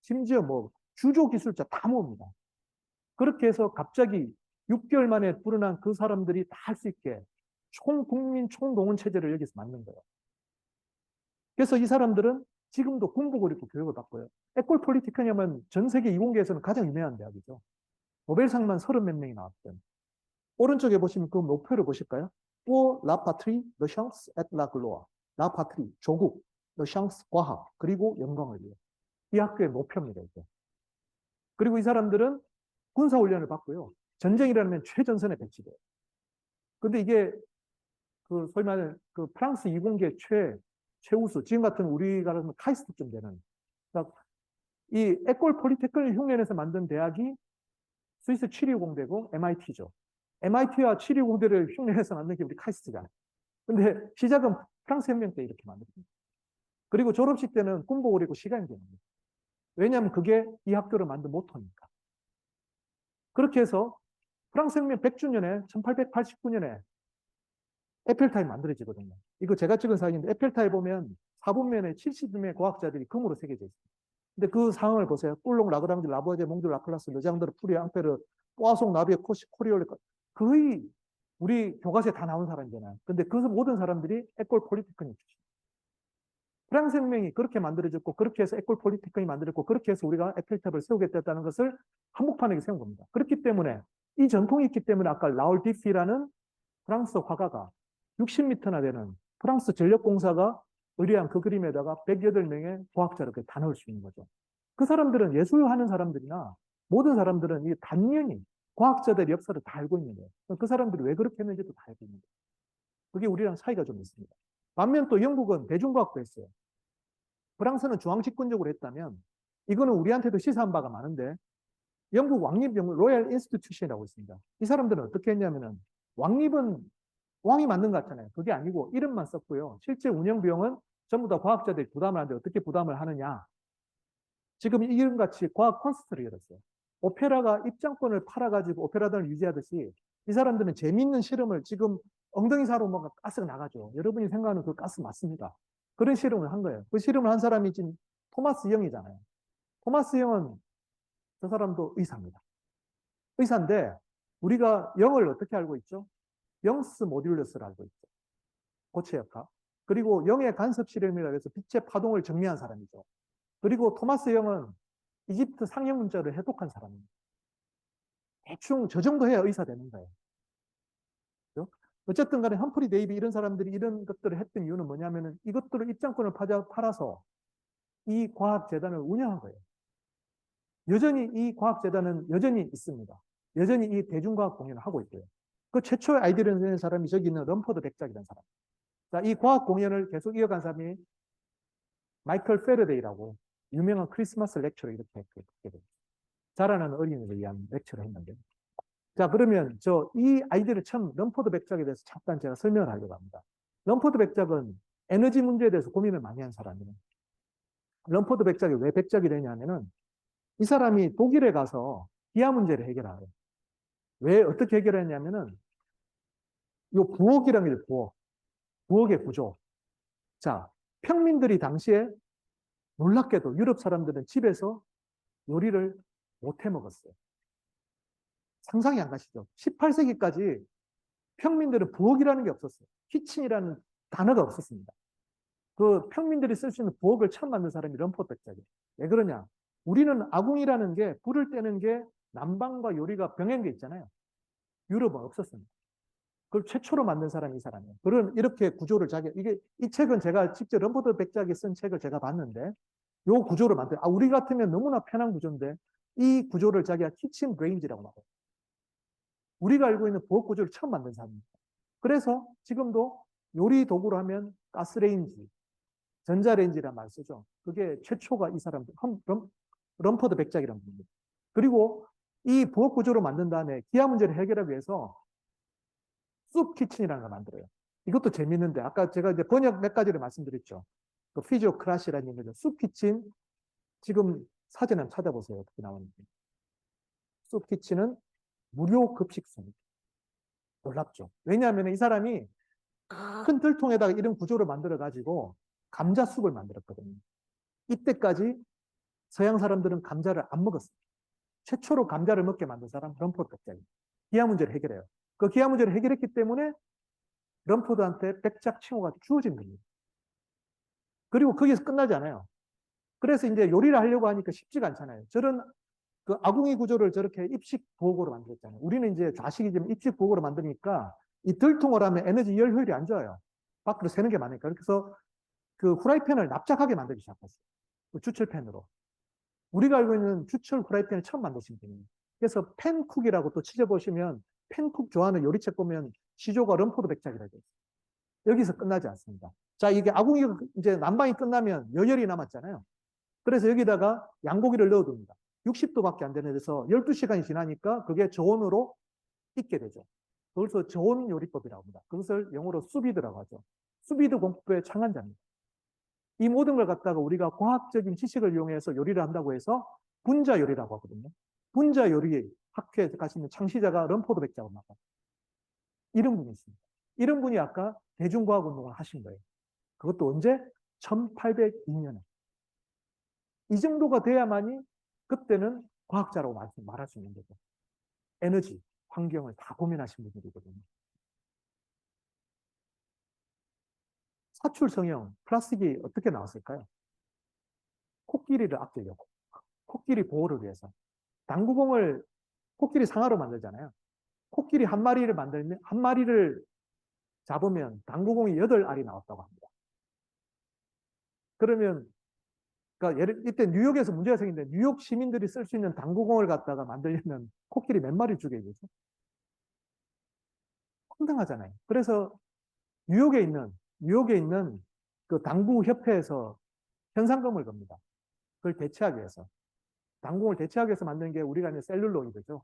심지어 뭐 주조 기술자 다 모읍니다. 그렇게 해서 갑자기 6개월 만에 불어난 그 사람들이 다 할 수 있게 총국민 총동원 체제를 여기서 만든 거예요. 그래서 이 사람들은 지금도 군복을 입고 교육을 받고요. 에콜 폴리테크닉은 전 세계 이공계에서는 가장 유명한 대학이죠. 노벨상만 30몇 명이 나왔던. 오른쪽에 보시면 그 목표를 보실까요? Pour la patrie, le chance et la gloire. La patrie, 조국, le chance, 과학, 그리고 영광을 위해. 이 학교의 목표입니다. 이게. 그리고 이 사람들은 군사훈련을 받고요. 전쟁이라면 최전선에 배치돼요. 근데 이게 그 소위 말하는 그 프랑스 이공계 최우수, 지금 같은 우리가 하면 카이스트쯤 되는. 그러니까 이 에콜 폴리테크닉 흉년에서 만든 대학이 스위스 치리공대고 MIT죠. MIT와 치리공대를 흉내내서 만든 게 우리 카이스트잖아요. 근데 시작은 프랑스 혁명 때 이렇게 만들었습니다. 그리고 졸업식 때는 군복을 입고 시간이 되는 거예요. 왜냐하면 그게 이 학교를 만든 모토니까. 그렇게 해서 프랑스 혁명 100주년에 1889년에 에펠탑이 만들어지거든요. 이거 제가 찍은 사진인데 에펠탑에 보면 사분면에 70명의 과학자들이 금으로 새겨져 있습니다. 근데 그 상황을 보세요. 꿀롱, 라그랑지, 라보제, 몽듈, 라플라스, 르장드르, 푸리에, 앙페르, 포아송, 나비에, 코리올레 거의 우리 교과서에 다 나온 사람이잖아요. 근데 그 모든 사람들이 에콜 폴리테크닉 출신. 프랑스 혁명이 그렇게 만들어졌고 그렇게 해서 에콜 폴리테크닉이 만들었고 그렇게 해서 우리가 에펠탑을 세우겠다는 것을 한복판에 세운 겁니다. 그렇기 때문에 이 전통이 있기 때문에 아까 라울 디피라는 프랑스 화가가 60m나 되는 프랑스 전력공사가 의뢰한 그 그림에다가 108명의 과학자를 다 넣을 수 있는 거죠. 그 사람들은 예술하는 사람들이나 모든 사람들은 이 단연히 과학자들의 역사를 다 알고 있는 거예요. 그 사람들이 왜 그렇게 했는지도 다 알고 있는 거예요. 그게 우리랑 차이가 좀 있습니다. 반면 또 영국은 대중과학도 했어요. 프랑스는 중앙집권적으로 했다면 이거는 우리한테도 시사한 바가 많은데 영국 왕립병원 로얄 인스티튜션이라고 있습니다. 이 사람들은 어떻게 했냐면은 왕립은 왕이 만든 것 같잖아요. 그게 아니고 이름만 썼고요. 실제 운영 비용은 전부 다 과학자들이 부담을 하는데 어떻게 부담을 하느냐. 지금 이름같이 과학 콘서트를 열었어요. 오페라가 입장권을 팔아가지고 오페라단을 유지하듯이 이 사람들은 재미있는 실험을 지금 엉덩이 사로 뭔가 가스가 나가죠. 여러분이 생각하는 그 가스 맞습니다. 그런 실험을 한 거예요. 그 실험을 한 사람이 지금 토마스 영이잖아요. 토마스 영은 저 사람도 의사입니다. 의사인데 우리가 영을 어떻게 알고 있죠? 영스 모듈러스를 알고 있죠. 고체 역학. 그리고 영의 간섭 실험이라고 해서 빛의 파동을 정리한 사람이죠. 그리고 토마스 영은 이집트 상형 문자를 해독한 사람입니다. 대충 저 정도 해야 의사 되는 거예요. 그렇죠? 어쨌든 간에 험프리 데이비 이런 사람들이 이런 것들을 했던 이유는 뭐냐면은 이것들을 입장권을 팔아서 이 과학재단을 운영한 거예요. 여전히 이 과학재단은 여전히 있습니다. 여전히 이 대중과학 공연을 하고 있고요. 그 최초의 아이디어를 낸 사람이 저기 있는 럼퍼드 백작이라는 사람. 자, 이 과학 공연을 계속 이어간 사람이 마이클 페러데이라고 유명한 크리스마스 렉처를 이렇게 했게 돼요. 자라나는 어린이를 위한 렉처를 했는데. 자, 그러면 이 아이디어를 처음 럼포드 백작에 대해서 잠깐 제가 설명을 하려고 합니다. 럼포드 백작은 에너지 문제에 대해서 고민을 많이 한 사람이에요. 럼포드 백작이 왜 백작이 되냐면은 이 사람이 독일에 가서 기아 문제를 해결하래요. 왜 어떻게 해결했냐면은 요 부엌이라는 게 부엌. 부엌의 구조. 자, 평민들이 당시에 놀랍게도 유럽 사람들은 집에서 요리를 못 해 먹었어요. 상상이 안 가시죠? 18세기까지 평민들은 부엌이라는 게 없었어요. 키친이라는 단어가 없었습니다. 그 평민들이 쓸 수 있는 부엌을 처음 만든 사람이 럼포드 백작이에요. 왜 그러냐? 우리는 아궁이라는 게 불을 떼는 게 난방과 요리가 병행돼 있잖아요. 유럽은 없었습니다. 그걸 최초로 만든 사람이 이 사람이에요. 그런 이렇게 구조를 이 책은 제가 직접 럼포드 백작이 쓴 책을 제가 봤는데 요 구조를 우리 같으면 너무나 편한 구조인데 이 구조를 자기가 키친 브레인즈라고 말해요. 우리가 알고 있는 부엌 구조를 처음 만든 사람입니다. 그래서 지금도 요리 도구로 하면 가스레인지, 전자레인지란 말 쓰죠. 그게 최초가 이 사람, 럼포드 백작이라는 분입니다. 그리고 이 부엌 구조로 만든 다음에 기아 문제를 해결하기 위해서 숲 키친이라는 걸 만들어요. 이것도 재밌는데 아까 제가 이제 번역 몇 가지를 말씀드렸죠. 그 피지오크라시라는 얘기죠. 숲 키친 지금 사진 한번 찾아보세요. 어떻게 나오는지. 숲 키친은 무료 급식소입니다. 놀랍죠. 왜냐하면 이 사람이 큰 들통에다가 이런 구조를 만들어 가지고 감자숲을 만들었거든요. 이때까지 서양 사람들은 감자를 안 먹었어요. 최초로 감자를 먹게 만든 사람 럼포드 백작이에요. 기아 문제를 해결해요. 그 기아 문제를 해결했기 때문에 럼포드한테 백작 칭호가 주어진 겁니다. 그리고 거기서 끝나지 않아요. 그래서 이제 요리를 하려고 하니까 쉽지가 않잖아요. 저런 그 아궁이 구조를 저렇게 입식 부엌으로 만들었잖아요. 우리는 이제 좌식이지만 입식 부엌으로 만드니까 이 들통을 하면 에너지 열 효율이 안 좋아요. 밖으로 새는 게 많으니까. 그래서 그 후라이팬을 납작하게 만들기 시작했어요. 그 주철팬으로. 우리가 알고 있는 주철 후라이팬을 처음 만드신 분이에요. 그래서 팬쿡이라고 또 찾아보시면 팬쿡 좋아하는 요리책 보면 시조가 럼포드 백작이라고 있어요. 여기서 끝나지 않습니다. 자, 이게 아궁이가 이제 난방이 끝나면 여열이 남았잖아요. 그래서 여기다가 양고기를 넣어둡니다. 60도밖에 안 되는 데서 12시간이 지나니까 그게 저온으로 익게 되죠. 그래서 저온 요리법이라고 합니다. 그것을 영어로 수비드라고 하죠. 수비드 공법의 창안자입니다. 이 모든 걸 갖다가 우리가 과학적인 지식을 이용해서 요리를 한다고 해서 분자 요리라고 하거든요. 분자 요리 학회에 가시면 창시자가 럼포드 백작을 나와요. 이런 분이 있습니다. 이런 분이 아까 대중과학 운동을 하신 거예요. 그것도 언제? 1802년에. 이 정도가 돼야만이 그때는 과학자라고 말할 수 있는 거죠. 에너지, 환경을 다 고민하신 분들이거든요. 사출 성형, 플라스틱이 어떻게 나왔을까요? 코끼리를 아끼려고. 코끼리 보호를 위해서. 당구공을 코끼리 상하로 만들잖아요. 코끼리 한 마리를 만들면, 한 마리를 잡으면 당구공이 8알이 나왔다고 합니다. 그러면, 그러니까 이때 뉴욕에서 문제가 생긴데, 뉴욕 시민들이 쓸 수 있는 당구공을 갖다가 만들려면 코끼리 몇 마리 죽여야 되죠? 황당하잖아요. 그래서 뉴욕에 있는 그 당구협회에서 현상금을 겁니다. 그걸 대체하기 위해서. 당공을 대체하기 위해서 만든 게 우리가 아는 셀룰로이드죠.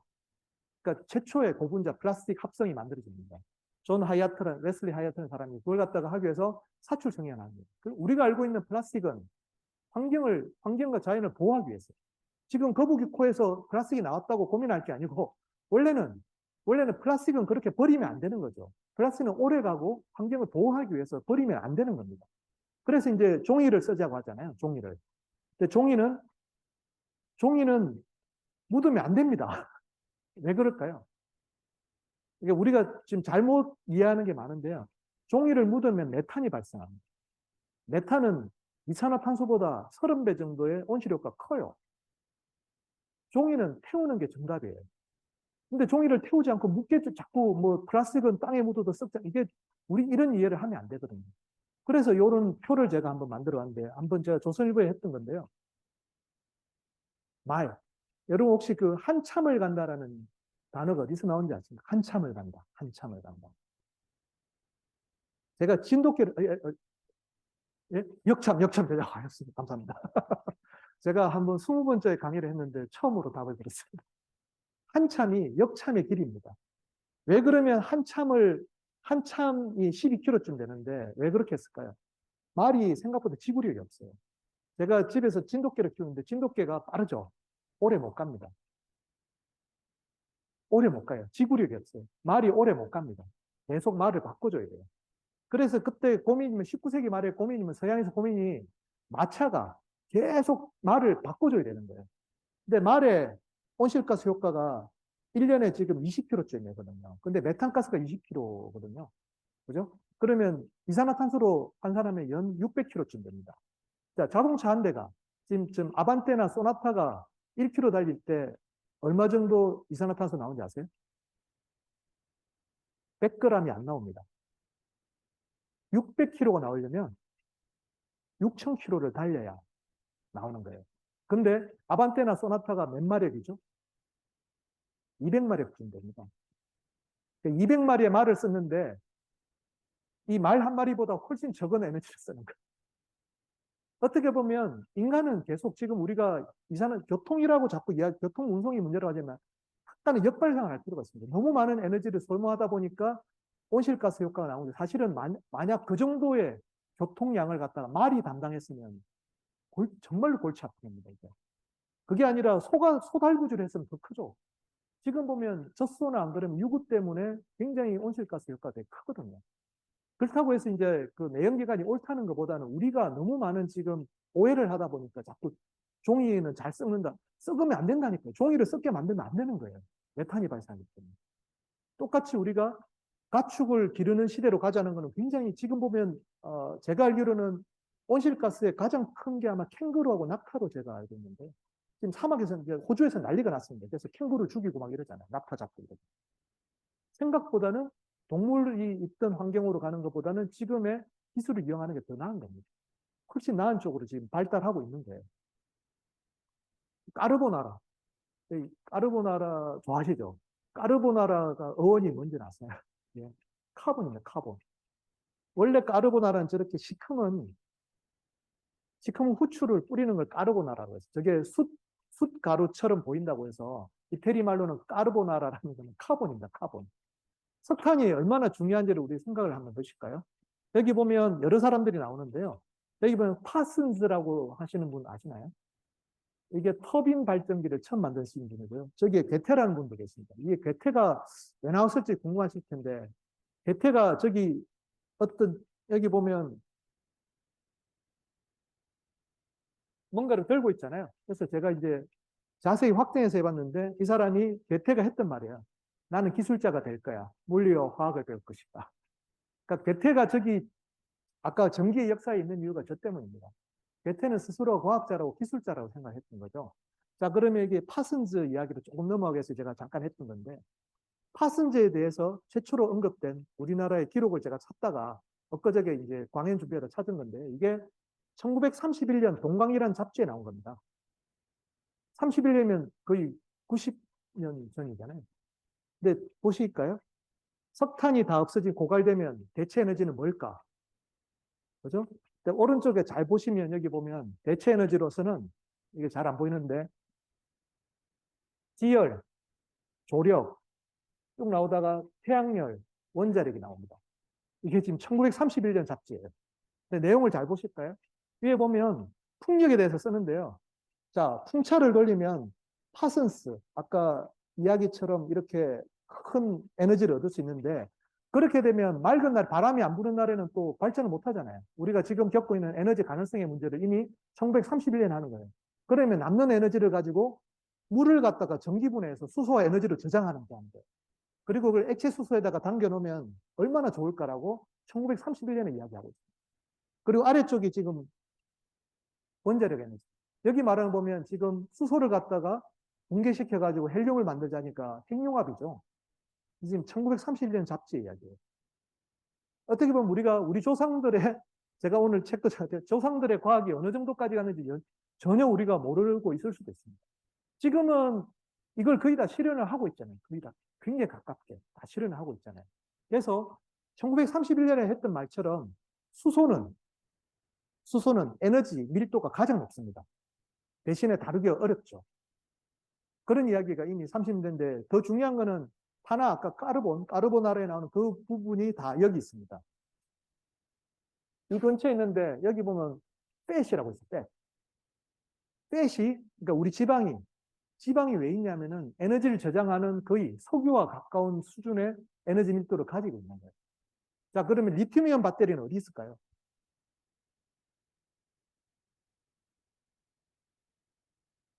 그러니까 최초의 고분자 플라스틱 합성이 만들어집니다. 웨슬리 하이아트라는 사람이 그걸 갖다가 하기 위해서 사출 성형을 합니다. 우리가 알고 있는 플라스틱은 환경과 자연을 보호하기 위해서. 지금 거북이 코에서 플라스틱이 나왔다고 고민할 게 아니고, 원래는 플라스틱은 그렇게 버리면 안 되는 거죠. 플라스틱은 오래 가고 환경을 보호하기 위해서 버리면 안 되는 겁니다. 그래서 이제 종이를 쓰자고 하잖아요. 종이를. 근데 종이는 묻으면 안 됩니다. 왜 그럴까요? 이게 우리가 지금 잘못 이해하는 게 많은데요. 종이를 묻으면 메탄이 발생합니다. 메탄은 이산화탄소보다 30배 정도의 온실효과가 커요. 종이는 태우는 게 정답이에요. 근데 종이를 태우지 않고 자꾸 뭐 플라스틱은 땅에 묻어도 썩자. 우리 이런 이해를 하면 안 되거든요. 그래서 이런 표를 제가 한번 만들어 왔는데, 한번 제가 조선일보에 했던 건데요. 여러분 혹시 그 한참을 간다라는 단어가 어디서 나오는지 아십니까? 한참을 간다. 한참을 간다. 제가 진돗개를, 예? 역참 대답하였습니다. 감사합니다. 제가 한번 20번째 강의를 했는데 처음으로 답을 드렸습니다. 한참이 역참의 길입니다. 왜 그러면 한참이 12km쯤 되는데 왜 그렇게 했을까요? 말이 생각보다 지구력이 없어요. 제가 집에서 진돗개를 키우는데 진돗개가 빠르죠. 오래 못 갑니다. 오래 못 가요. 지구력이 없어요. 말이 오래 못 갑니다. 계속 말을 바꿔줘야 돼요. 그래서 그때 고민이면 19세기 말에 고민이면 서양에서 고민이 마차가 계속 말을 바꿔줘야 되는 거예요. 근데 말의 온실가스 효과가 1년에 지금 20kg쯤이거든요. 근데 메탄가스가 20kg거든요. 그죠? 그러면 이산화탄소로 환산하면 연 600kg쯤 됩니다. 자, 자동차 한 대가 지금 아반떼나 소나타가 1km 달릴 때 얼마 정도 이산화탄소 나오는지 아세요? 100g이 안 나옵니다. 600km가 나오려면 6000km를 달려야 나오는 거예요. 근데 아반떼나 소나타가 몇 마력이죠? 200마력쯤 됩니다. 200마리의 말을 썼는데 이 말 한 마리보다 훨씬 적은 에너지를 쓰는 거예요. 어떻게 보면 인간은 계속 지금 우리가 교통이라고 자꾸 교통 운송이 문제라고 하지만 약간의 역발상을 할 필요가 있습니다. 너무 많은 에너지를 소모하다 보니까 온실가스 효과가 나오는데 사실은 만약 그 정도의 교통량을 갖다가 말이 담당했으면 정말로 골치 아픕니다. 이제. 그게 아니라 소달구지를 했으면 더 크죠. 지금 보면 젖소나 안 그러면 유구 때문에 굉장히 온실가스 효과가 되게 크거든요. 그렇다고 해서 이제 그 내연기관이 옳다는 것보다는 우리가 너무 많은 지금 오해를 하다 보니까 자꾸 종이는 잘 썩는다. 썩으면 안 된다니까요. 종이를 썩게 만들면 안 되는 거예요. 메탄이 발생하기 때문에. 똑같이 우리가 가축을 기르는 시대로 가자는 것은 굉장히 지금 보면 제가 알기로는 온실가스의 가장 큰 게 아마 캥거루하고 낙타로 제가 알고 있는데 지금 사막에서 이제 호주에서 난리가 났습니다. 그래서 캥거루 죽이고 막 이러잖아요. 낙타 잡고 이러고. 생각보다는 동물이 있던 환경으로 가는 것보다는 지금의 기술을 이용하는 게 더 나은 겁니다. 훨씬 나은 쪽으로 지금 발달하고 있는 거예요. 까르보나라. 까르보나라 좋아하시죠? 까르보나라가 어원이 뭔지 아세요? 예. 카본입니다, 카본. 원래 까르보나라는 저렇게 시커먼 후추를 뿌리는 걸 까르보나라고 해서 저게 숯가루처럼 보인다고 해서 이태리 말로는 까르보나라라는 것은 카본입니다, 카본. 석탄이 얼마나 중요한지를 우리 생각을 한번 보실까요? 여기 보면 여러 사람들이 나오는데요. 여기 보면 파슨즈라고 하시는 분 아시나요? 이게 터빈 발전기를 처음 만드신 분이고요. 저기에 괴테라는 분도 계십니다. 이게 괴테가 왜 나왔을지 궁금하실 텐데, 괴테가 여기 보면 뭔가를 들고 있잖아요. 그래서 제가 이제 자세히 확대해서 해봤는데, 이 사람이 괴테가 했던 말이에요. 나는 기술자가 될 거야. 물리와 화학을 배울 것이다. 그러니까 괴테가 아까 전기의 역사에 있는 이유가 저 때문입니다. 괴테는 스스로 과학자라고 기술자라고 생각했던 거죠. 자, 그러면 이게 파슨즈 이야기로 조금 넘어가기 위해서 제가 잠깐 했던 건데, 파슨즈에 대해서 최초로 언급된 우리나라의 기록을 제가 찾다가 엊그저께 이제 광해준비하러 찾은 건데, 이게 1931년 동강이라는 잡지에 나온 겁니다. 31년이면 거의 90년 전이잖아요. 근데 보실까요? 석탄이 다 없어진 고갈되면 대체 에너지는 뭘까? 그죠? 오른쪽에 잘 보시면 여기 보면 대체 에너지로서는 이게 잘 안 보이는데 지열, 조력 쭉 나오다가 태양열, 원자력이 나옵니다. 이게 지금 1931년 잡지예요. 근데 내용을 잘 보실까요? 위에 보면 풍력에 대해서 쓰는데요. 자, 풍차를 돌리면 파슨스, 아까 이야기처럼 이렇게 큰 에너지를 얻을 수 있는데 그렇게 되면 맑은 날, 바람이 안 부는 날에는 또 발전을 못 하잖아요. 우리가 지금 겪고 있는 에너지 가능성의 문제를 이미 1931년에 하는 거예요. 그러면 남는 에너지를 가지고 물을 갖다가 전기분해해서 수소와 에너지를 저장하는 게 하는 거예요. 그리고 그걸 액체 수소에다가 담겨놓으면 얼마나 좋을까라고 1931년에 이야기하고 있습니다. 그리고 아래쪽이 지금 원자력 에너지. 여기 말하는 보면 지금 수소를 갖다가 붕괴시켜가지고 헬륨을 만들자니까 핵융합이죠. 지금 1931년 잡지 이야기예요. 어떻게 보면 우리 조상들의 제가 오늘 책도 찾았는데 조상들의 과학이 어느 정도까지 갔는지 전혀 우리가 모르고 있을 수도 있습니다. 지금은 이걸 거의 다 실현을 하고 있잖아요. 거의 다 굉장히 가깝게 다 실현을 하고 있잖아요. 그래서 1931년에 했던 말처럼 수소는 에너지 밀도가 가장 높습니다. 대신에 다루기가 어렵죠. 그런 이야기가 이미 30년대인데 더 중요한 거는 하나 아까 까르보나라에 나오는 그 부분이 다 여기 있습니다. 이 근처에 있는데 여기 보면 팻이라고 있어요. 팻. 팻이 그러니까 우리 지방이 왜 있냐면은 에너지를 저장하는 거의 석유와 가까운 수준의 에너지 밀도를 가지고 있는 거예요. 자, 그러면 리튬이온 배터리는 어디 있을까요?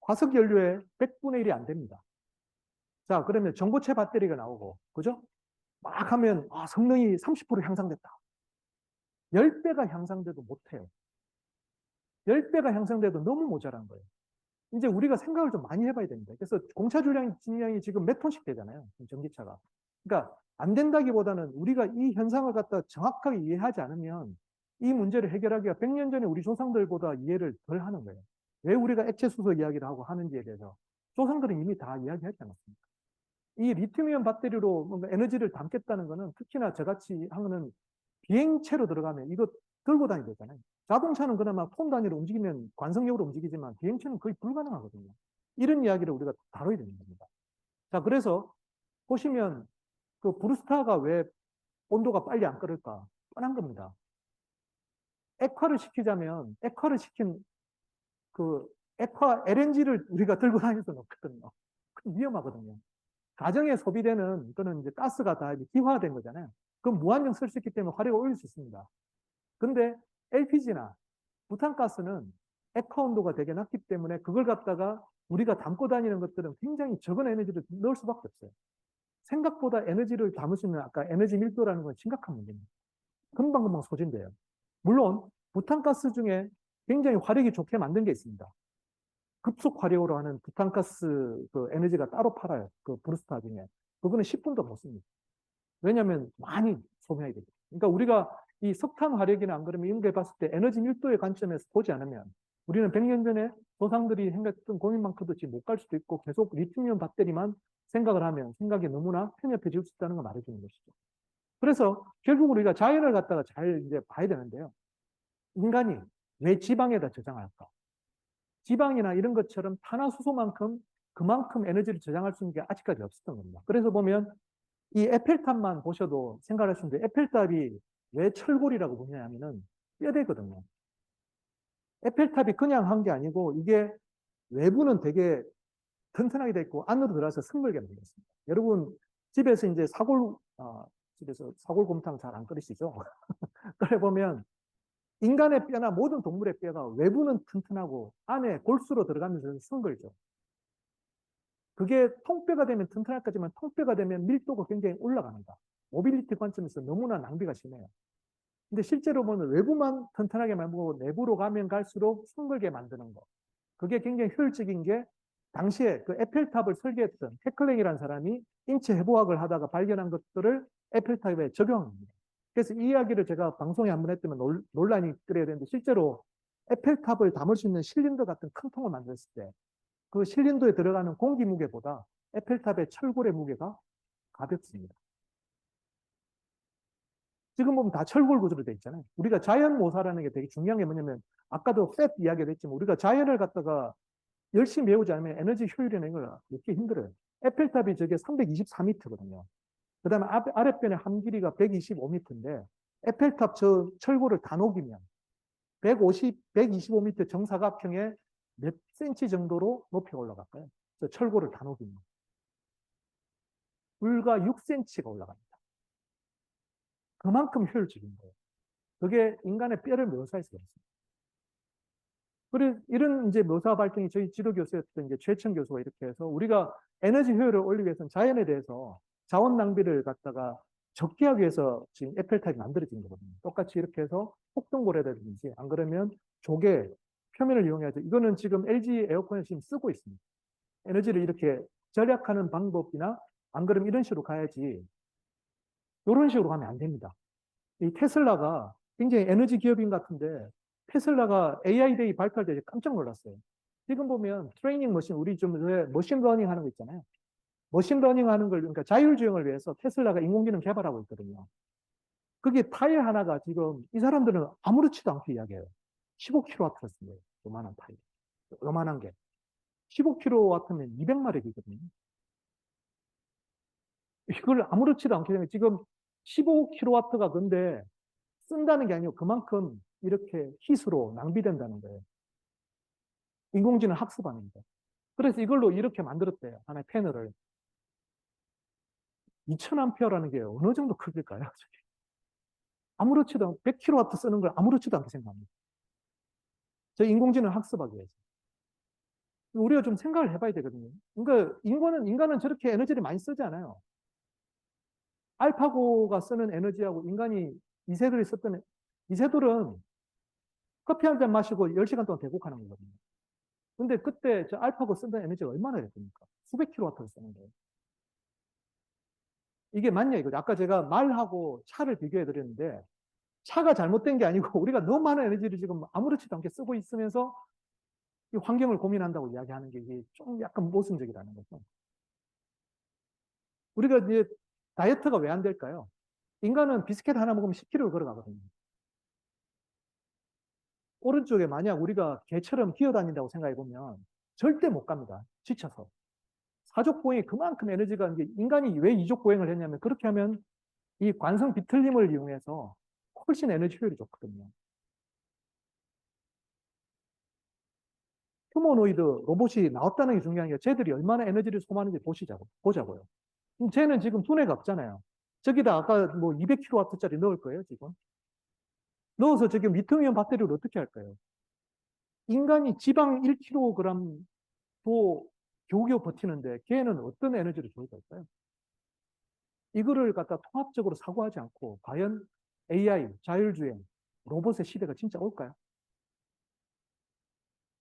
화석 연료의 100분의 1이 안 됩니다. 자, 그러면 전고체 배터리가 나오고, 그죠? 막 하면, 성능이 30% 향상됐다. 10배가 향상돼도 못해요. 10배가 향상돼도 너무 모자란 거예요. 이제 우리가 생각을 좀 많이 해봐야 됩니다. 그래서 공차 줄량이 지금 몇 톤씩 되잖아요. 전기차가. 그러니까 안 된다기보다는 우리가 이 현상을 갖다 정확하게 이해하지 않으면 이 문제를 해결하기가 100년 전에 우리 조상들보다 이해를 덜 하는 거예요. 왜 우리가 액체 수소 이야기를 하고 하는지에 대해서 조상들은 이미 다 이야기하지 않았습니까? 이 리튬이온 배터리로 뭔가 에너지를 담겠다는 거는 특히나 저같이 하는 비행체로 들어가면 이거 들고 다니야 되잖아요. 자동차는 그나마 톤 단위로 움직이면 관성력으로 움직이지만 비행체는 거의 불가능하거든요. 이런 이야기를 우리가 다뤄야 되는 겁니다. 자, 그래서 보시면 그 브루스타가 왜 온도가 빨리 안 끓을까? 뻔한 겁니다. 액화를 시킨 그 액화 LNG를 우리가 들고 다닐 수는 없거든요. 위험하거든요. 가정에 소비되는 그는 이제 가스가 다 기화된 거잖아요. 그럼 무한정 쓸 수 있기 때문에 화력을 올릴 수 있습니다. 근데 LPG나 부탄가스는 액화 온도가 되게 낮기 때문에 그걸 갖다가 우리가 담고 다니는 것들은 굉장히 적은 에너지를 넣을 수밖에 없어요. 생각보다 에너지를 담을 수 있는 아까 에너지 밀도라는 건 심각한 문제입니다. 금방금방 소진돼요. 물론 부탄가스 중에 굉장히 화력이 좋게 만든 게 있습니다. 급속 화력으로 하는 부탄가스 그 에너지가 따로 팔아요. 그 브루스타 중에. 그거는 10분도 못 씁니다. 왜냐하면 많이 소모해야 되죠. 그러니까 우리가 이 석탄 화력이나 안 그러면 이런 걸 봤을 때 에너지 밀도의 관점에서 보지 않으면 우리는 100년 전에 조상들이 생각했던 고민만큼도 지금 못 갈 수도 있고 계속 리튬이온 배터리만 생각을 하면 생각이 너무나 편협해질 수 있다는 걸 말해주는 것이죠. 그래서 결국 우리가 자연을 갖다가 잘 이제 봐야 되는데요. 인간이 왜 지방에다 저장할까? 지방이나 이런 것처럼 탄화수소만큼 그만큼 에너지를 저장할 수 있는 게 아직까지 없었던 겁니다. 그래서 보면 이 에펠탑만 보셔도 생각할 수 있는데 에펠탑이 왜 철골이라고 부르냐면은 뼈대거든요. 에펠탑이 그냥 한 게 아니고 이게 외부는 되게 튼튼하게 돼 있고 안으로 들어가서 승물게 만들었습니다. 여러분 집에서 이제 집에서 사골곰탕 잘 안 끓이시죠? 그래 보면 인간의 뼈나 모든 동물의 뼈가 외부는 튼튼하고 안에 골수로 들어가면서 승걸죠. 그게 통뼈가 되면 튼튼할 거지만 통뼈가 되면 밀도가 굉장히 올라갑니다. 모빌리티 관점에서 너무나 낭비가 심해요. 근데 실제로 보면 외부만 튼튼하게 만들고 내부로 가면 갈수록 숭글게 만드는 거. 그게 굉장히 효율적인 게 당시에 그 에펠탑을 설계했던 헤클랭이라는 사람이 인체 해부학을 하다가 발견한 것들을 에펠탑에 적용합니다. 그래서 이 이야기를 제가 방송에 한번 했더니 논란이 끓여야 되는데 실제로 에펠탑을 담을 수 있는 실린더 같은 큰 통을 만들었을 때 그 실린더에 들어가는 공기 무게보다 에펠탑의 철골의 무게가 가볍습니다. 지금 보면 다 철골 구조로 되어 있잖아요. 우리가 자연 모사라는 게 되게 중요한 게 뭐냐면 아까도 팻 이야기를 했지만 우리가 자연을 갖다가 열심히 배우지 않으면 에너지 효율이나 이걸 얻기 힘들어요. 에펠탑이 저게 324m거든요. 그 다음에 아랫변의 함 길이가 125m인데 에펠탑 저 철골을 다 녹이면 125m 정사각형에 몇 센치 정도로 높이 올라갈까요? 저 철골을 다 녹이면. 불과 6cm가 올라갑니다. 그만큼 효율적인 거예요. 그게 인간의 뼈를 묘사해서 그렇습니다. 그래, 이런 이제 묘사 발전이 저희 지도 교수였던 이제 최천 교수가 이렇게 해서 우리가 에너지 효율을 올리기 위해서는 자연에 대해서 자원 낭비를 갖다가 적게 하기 위해서 지금 에펠탑이 만들어진 거거든요. 똑같이 이렇게 해서 폭동고래라든지 안 그러면 조개 표면을 이용해야죠. 이거는 지금 LG 에어컨에 지금 쓰고 있습니다. 에너지를 이렇게 절약하는 방법이나 안 그러면 이런 식으로 가야지 이런 식으로 가면 안 됩니다. 이 테슬라가 굉장히 에너지 기업인 같은데 테슬라가 AI 데이 발표할 때 깜짝 놀랐어요. 지금 보면 트레이닝 머신, 우리 좀 머신 러닝 하는 거 있잖아요. 머신 러닝 하는 걸, 그러니까 자율주행을 위해서 테슬라가 인공지능 개발하고 있거든요. 그게 타일 하나가 지금 이 사람들은 아무렇지도 않게 이야기해요. 15kW였습니다. 요만한 타일. 요만한 게. 15kW면 200마력이거든요. 이걸 아무렇지도 않게 되면 지금 15kW가 근데 쓴다는 게 아니고 그만큼 이렇게 희수로 낭비된다는 거예요. 인공지능 학습하는 거. 그래서 이걸로 이렇게 만들었대요. 하나의 패널을. 2000A라는 게 어느 정도 크길까요? 아무렇지도 않고 100kW 쓰는 걸 아무렇지도 않게 생각합니다. 저 인공지능 학습하기 위해서. 우리가 좀 생각을 해봐야 되거든요. 그러니까 인간은 저렇게 에너지를 많이 쓰지 않아요. 알파고가 쓰는 에너지하고 인간이 이세돌이 썼던 이세돌은 커피 한 잔 마시고 10시간 동안 대곡하는 거거든요. 근데 그때 저 알파고 쓰던 에너지가 얼마나 됐습니까? 수백 킬로와트를 쓰는 거예요. 이게 맞냐 이거죠. 아까 제가 말하고 차를 비교해 드렸는데 차가 잘못된 게 아니고 우리가 너무 많은 에너지를 지금 아무렇지도 않게 쓰고 있으면서 이 환경을 고민한다고 이야기하는 게 이게 좀 약간 모순적이라는 거죠. 우리가 이제 다이어트가 왜 안 될까요? 인간은 비스켓 하나 먹으면 10km를 걸어가거든요. 오른쪽에 만약 우리가 개처럼 기어다닌다고 생각해 보면 절대 못 갑니다. 지쳐서. 사족보행이 그만큼 에너지가 이제 인간이 왜 이족보행을 했냐면 그렇게 하면 이 관성 비틀림을 이용해서 훨씬 에너지 효율이 좋거든요. 휴머노이드 로봇이 나왔다는 게 중요한 게 쟤들이 얼마나 에너지를 소모하는지 보자고요. 쟤는 지금 두뇌가 없잖아요. 저기다 아까 뭐 200kW짜리 넣을 거예요, 지금. 넣어서 지금 리튬이온 배터리를 어떻게 할까요? 인간이 지방 1kg도 겨우겨우 버티는데 걔는 어떤 에너지를 조절할까요? 이거를 갖다 통합적으로 사고하지 않고 과연 AI, 자율주행, 로봇의 시대가 진짜 올까요?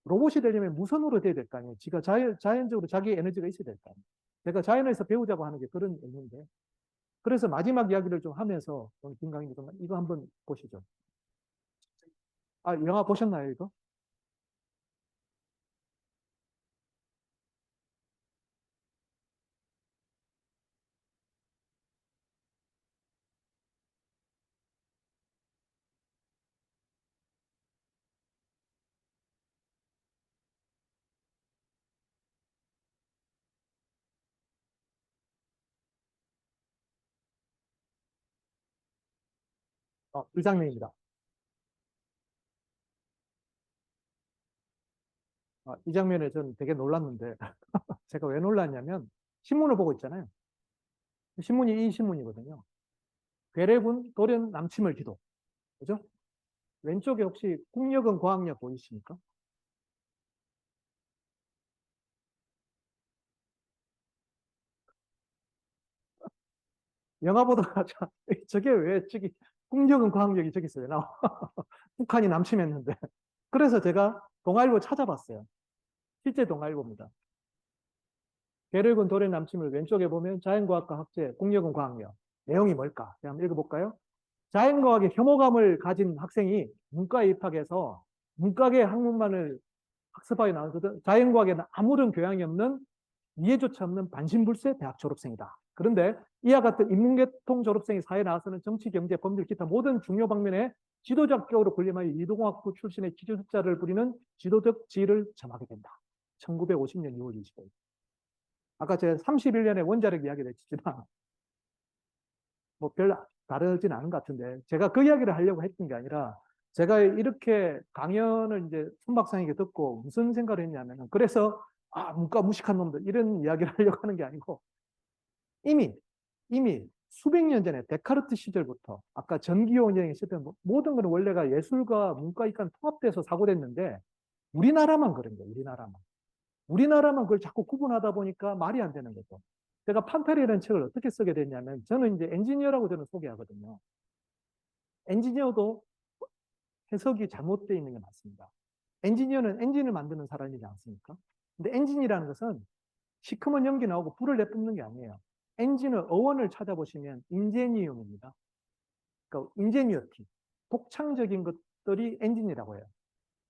로봇이 되려면 무선으로 돼야 될 거 아니에요. 지가 자연적으로 자기 에너지가 있어야 될 거 아니에요. 제가 자연에서 배우자고 하는 게 그런 의미인데. 그래서 마지막 이야기를 좀 하면서 김강희 님 이거 한번 보시죠. 아, 영화 보셨나요, 이거? 이 장면입니다. 이 장면에 저는 되게 놀랐는데, 제가 왜 놀랐냐면, 신문을 보고 있잖아요. 신문이 이 신문이거든요. 괴뢰군 돌연 남침을 기도. 그죠? 왼쪽에 혹시 국력은 과학력 보이십니까? 영화 보다가 저게 왜 저기 국력은 과학력이 저기 있어요. 나 북한이 남침했는데. 그래서 제가 동아일보 찾아봤어요. 실제 동아일보입니다. 괴뢰군 돌연 남침을 왼쪽에 보면 자연과학과 학제, 국력은 과학력. 내용이 뭘까? 한번 읽어볼까요? 자연과학에 혐오감을 가진 학생이 문과에 입학해서 문과계 학문만을 학습하게 나오거든. 자연과학에는 아무런 교양이 없는 이해조차 없는 반신불수의 대학 졸업생이다. 그런데 이와 같은 인문계통 졸업생이 사회에 나와서는 정치, 경제, 법률, 기타 모든 중요 방면에 지도적 격으로 군림하여 이동학부 출신의 기술자를 부리는 지도적 지위를 점하게 된다. 1950년 6월 25일. 아까 제가 31년에 원자력 이야기를 했지만 뭐 별 다르진 않은 것 같은데 제가 그 이야기를 하려고 했던 게 아니라 제가 이렇게 강연을 이제 손박사님께 듣고 무슨 생각을 했냐면 그래서 문과 무식한 놈들 이런 이야기를 하려고 하는 게 아니고 이미 이미 수백 년 전에 데카르트 시절부터 아까 전기요원이 있었던 모든 것은 원래가 예술과 문과 이과 통합돼서 사고됐는데 우리나라만 그런 거예요. 우리나라만 그걸 자꾸 구분하다 보니까 말이 안 되는 거죠. 제가 판타리라는 책을 어떻게 쓰게 됐냐면 저는 이제 엔지니어라고 저는 소개하거든요. 엔지니어도 해석이 잘못되어 있는 게 맞습니다. 엔지니어는 엔진을 만드는 사람이지 않습니까? 근데 엔진이라는 것은 시커먼 연기 나오고 불을 내뿜는 게 아니에요. 엔진의 어원을 찾아보시면 인제니움입니다. 그러니까 인제니어티, 독창적인 것들이 엔진이라고 해요.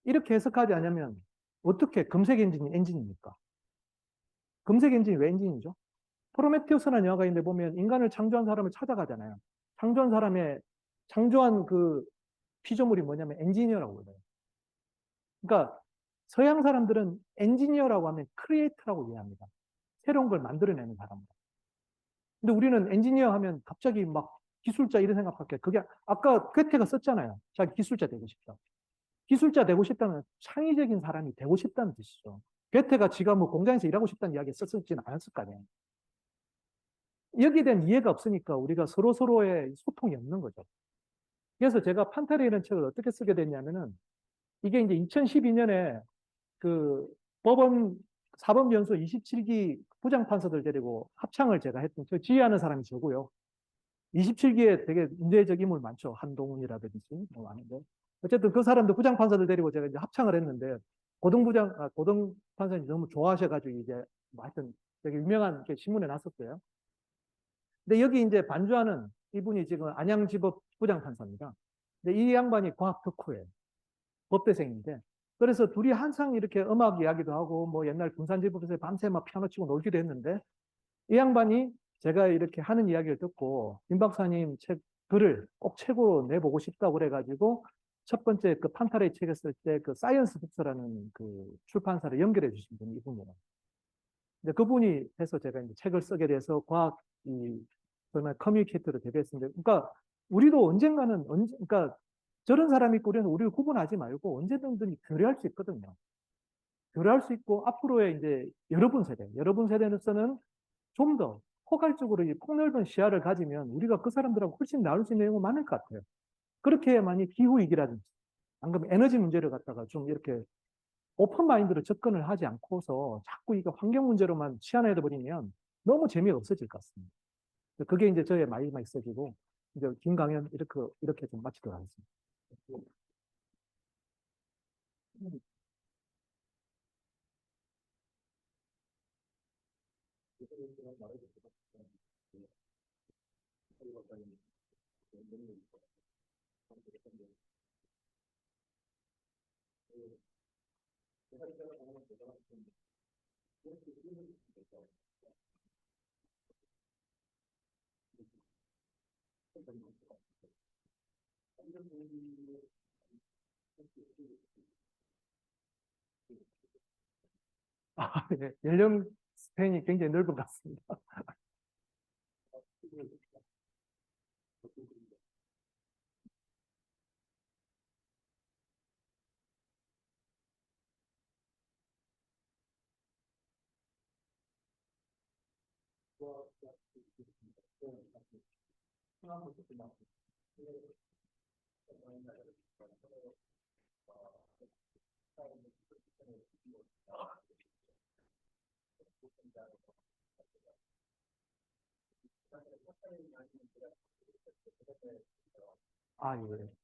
이렇게 해석하지 않으면 어떻게 금색 엔진이 엔진입니까? 금색 엔진이 왜 엔진이죠? 프로메테우스라는 영화가 있는데 보면 인간을 창조한 사람을 찾아가잖아요. 창조한 그 피조물이 뭐냐면 엔지니어라고 그래요. 그러니까 서양 사람들은 엔지니어라고 하면 크리에이터라고 이해합니다. 새로운 걸 만들어내는 사람들. 근데 우리는 엔지니어 하면 갑자기 막 기술자 이런 생각할게. 그게 아까 괴테가 썼잖아요. 자기 기술자 되고 싶다. 기술자 되고 싶다면 창의적인 사람이 되고 싶다는 뜻이죠. 괴테가 지가 뭐 공장에서 일하고 싶다는 이야기 썼을지는 않았을 거 아니에요. 여기에 대한 이해가 없으니까 우리가 서로서로의 소통이 없는 거죠. 그래서 제가 판타레이라는 책을 어떻게 쓰게 됐냐면은 이게 이제 2012년에 그 법원 사법연수 27기 부장판사들 데리고 합창을 제가 했던, 저 지휘하는 사람이 저고요. 27기에 되게 문제적 인물 많죠. 한동훈이라든지 뭐 아는데. 어쨌든 그 사람들 부장판사들 데리고 제가 이제 합창을 했는데 고등판사님 너무 좋아하셔가지고 이제 뭐 하여튼 되게 유명한 게 신문에 났었어요. 근데 여기 이제 반주하는 이분이 지금 안양지법 부장판사입니다. 근데 이 양반이 과학 덕후예요. 법대생인데. 그래서 둘이 항상 이렇게 음악 이야기도 하고 뭐 옛날 군산지법에서 밤새 막 피아노 치고 놀기도 했는데 이 양반이 제가 이렇게 하는 이야기를 듣고 임 박사님 책 글을 꼭 책으로 내보고 싶다고 그래가지고 첫 번째 그 판타레이 책을 쓸 때 그 사이언스 북스라는 그 출판사를 연결해 주신 분이 이분이에요. 근데 그분이 해서 제가 이제 책을 쓰게 돼서 과학 이 정말 커뮤니케이터로 데뷔했습니다. 그러니까 우리도 언젠가는 그러니까 저런 사람이 있고 그래서 우리를 구분하지 말고 언제든지 교류할 수 있거든요. 교류할 수 있고 앞으로의 이제 여러분 세대에서는 좀 더 포괄적으로 이 폭넓은 시야를 가지면 우리가 그 사람들하고 훨씬 나눌 수 있는 내용은 많을 것 같아요. 그렇게 많이 기후위기라든지, 안 그러면 에너지 문제를 갖다가 좀 이렇게 오픈 마인드로 접근을 하지 않고서 자꾸 이거 환경 문제로만 치안해 버리면 너무 재미가 없어질 것 같습니다. 그게 이제 저의 마지막 메시지고, 이제 긴 강연 이렇게 좀 마치도록 하겠습니다. 아, 네. 연령 스팬이 굉장히 넓은 것 같습니다. 아, 예.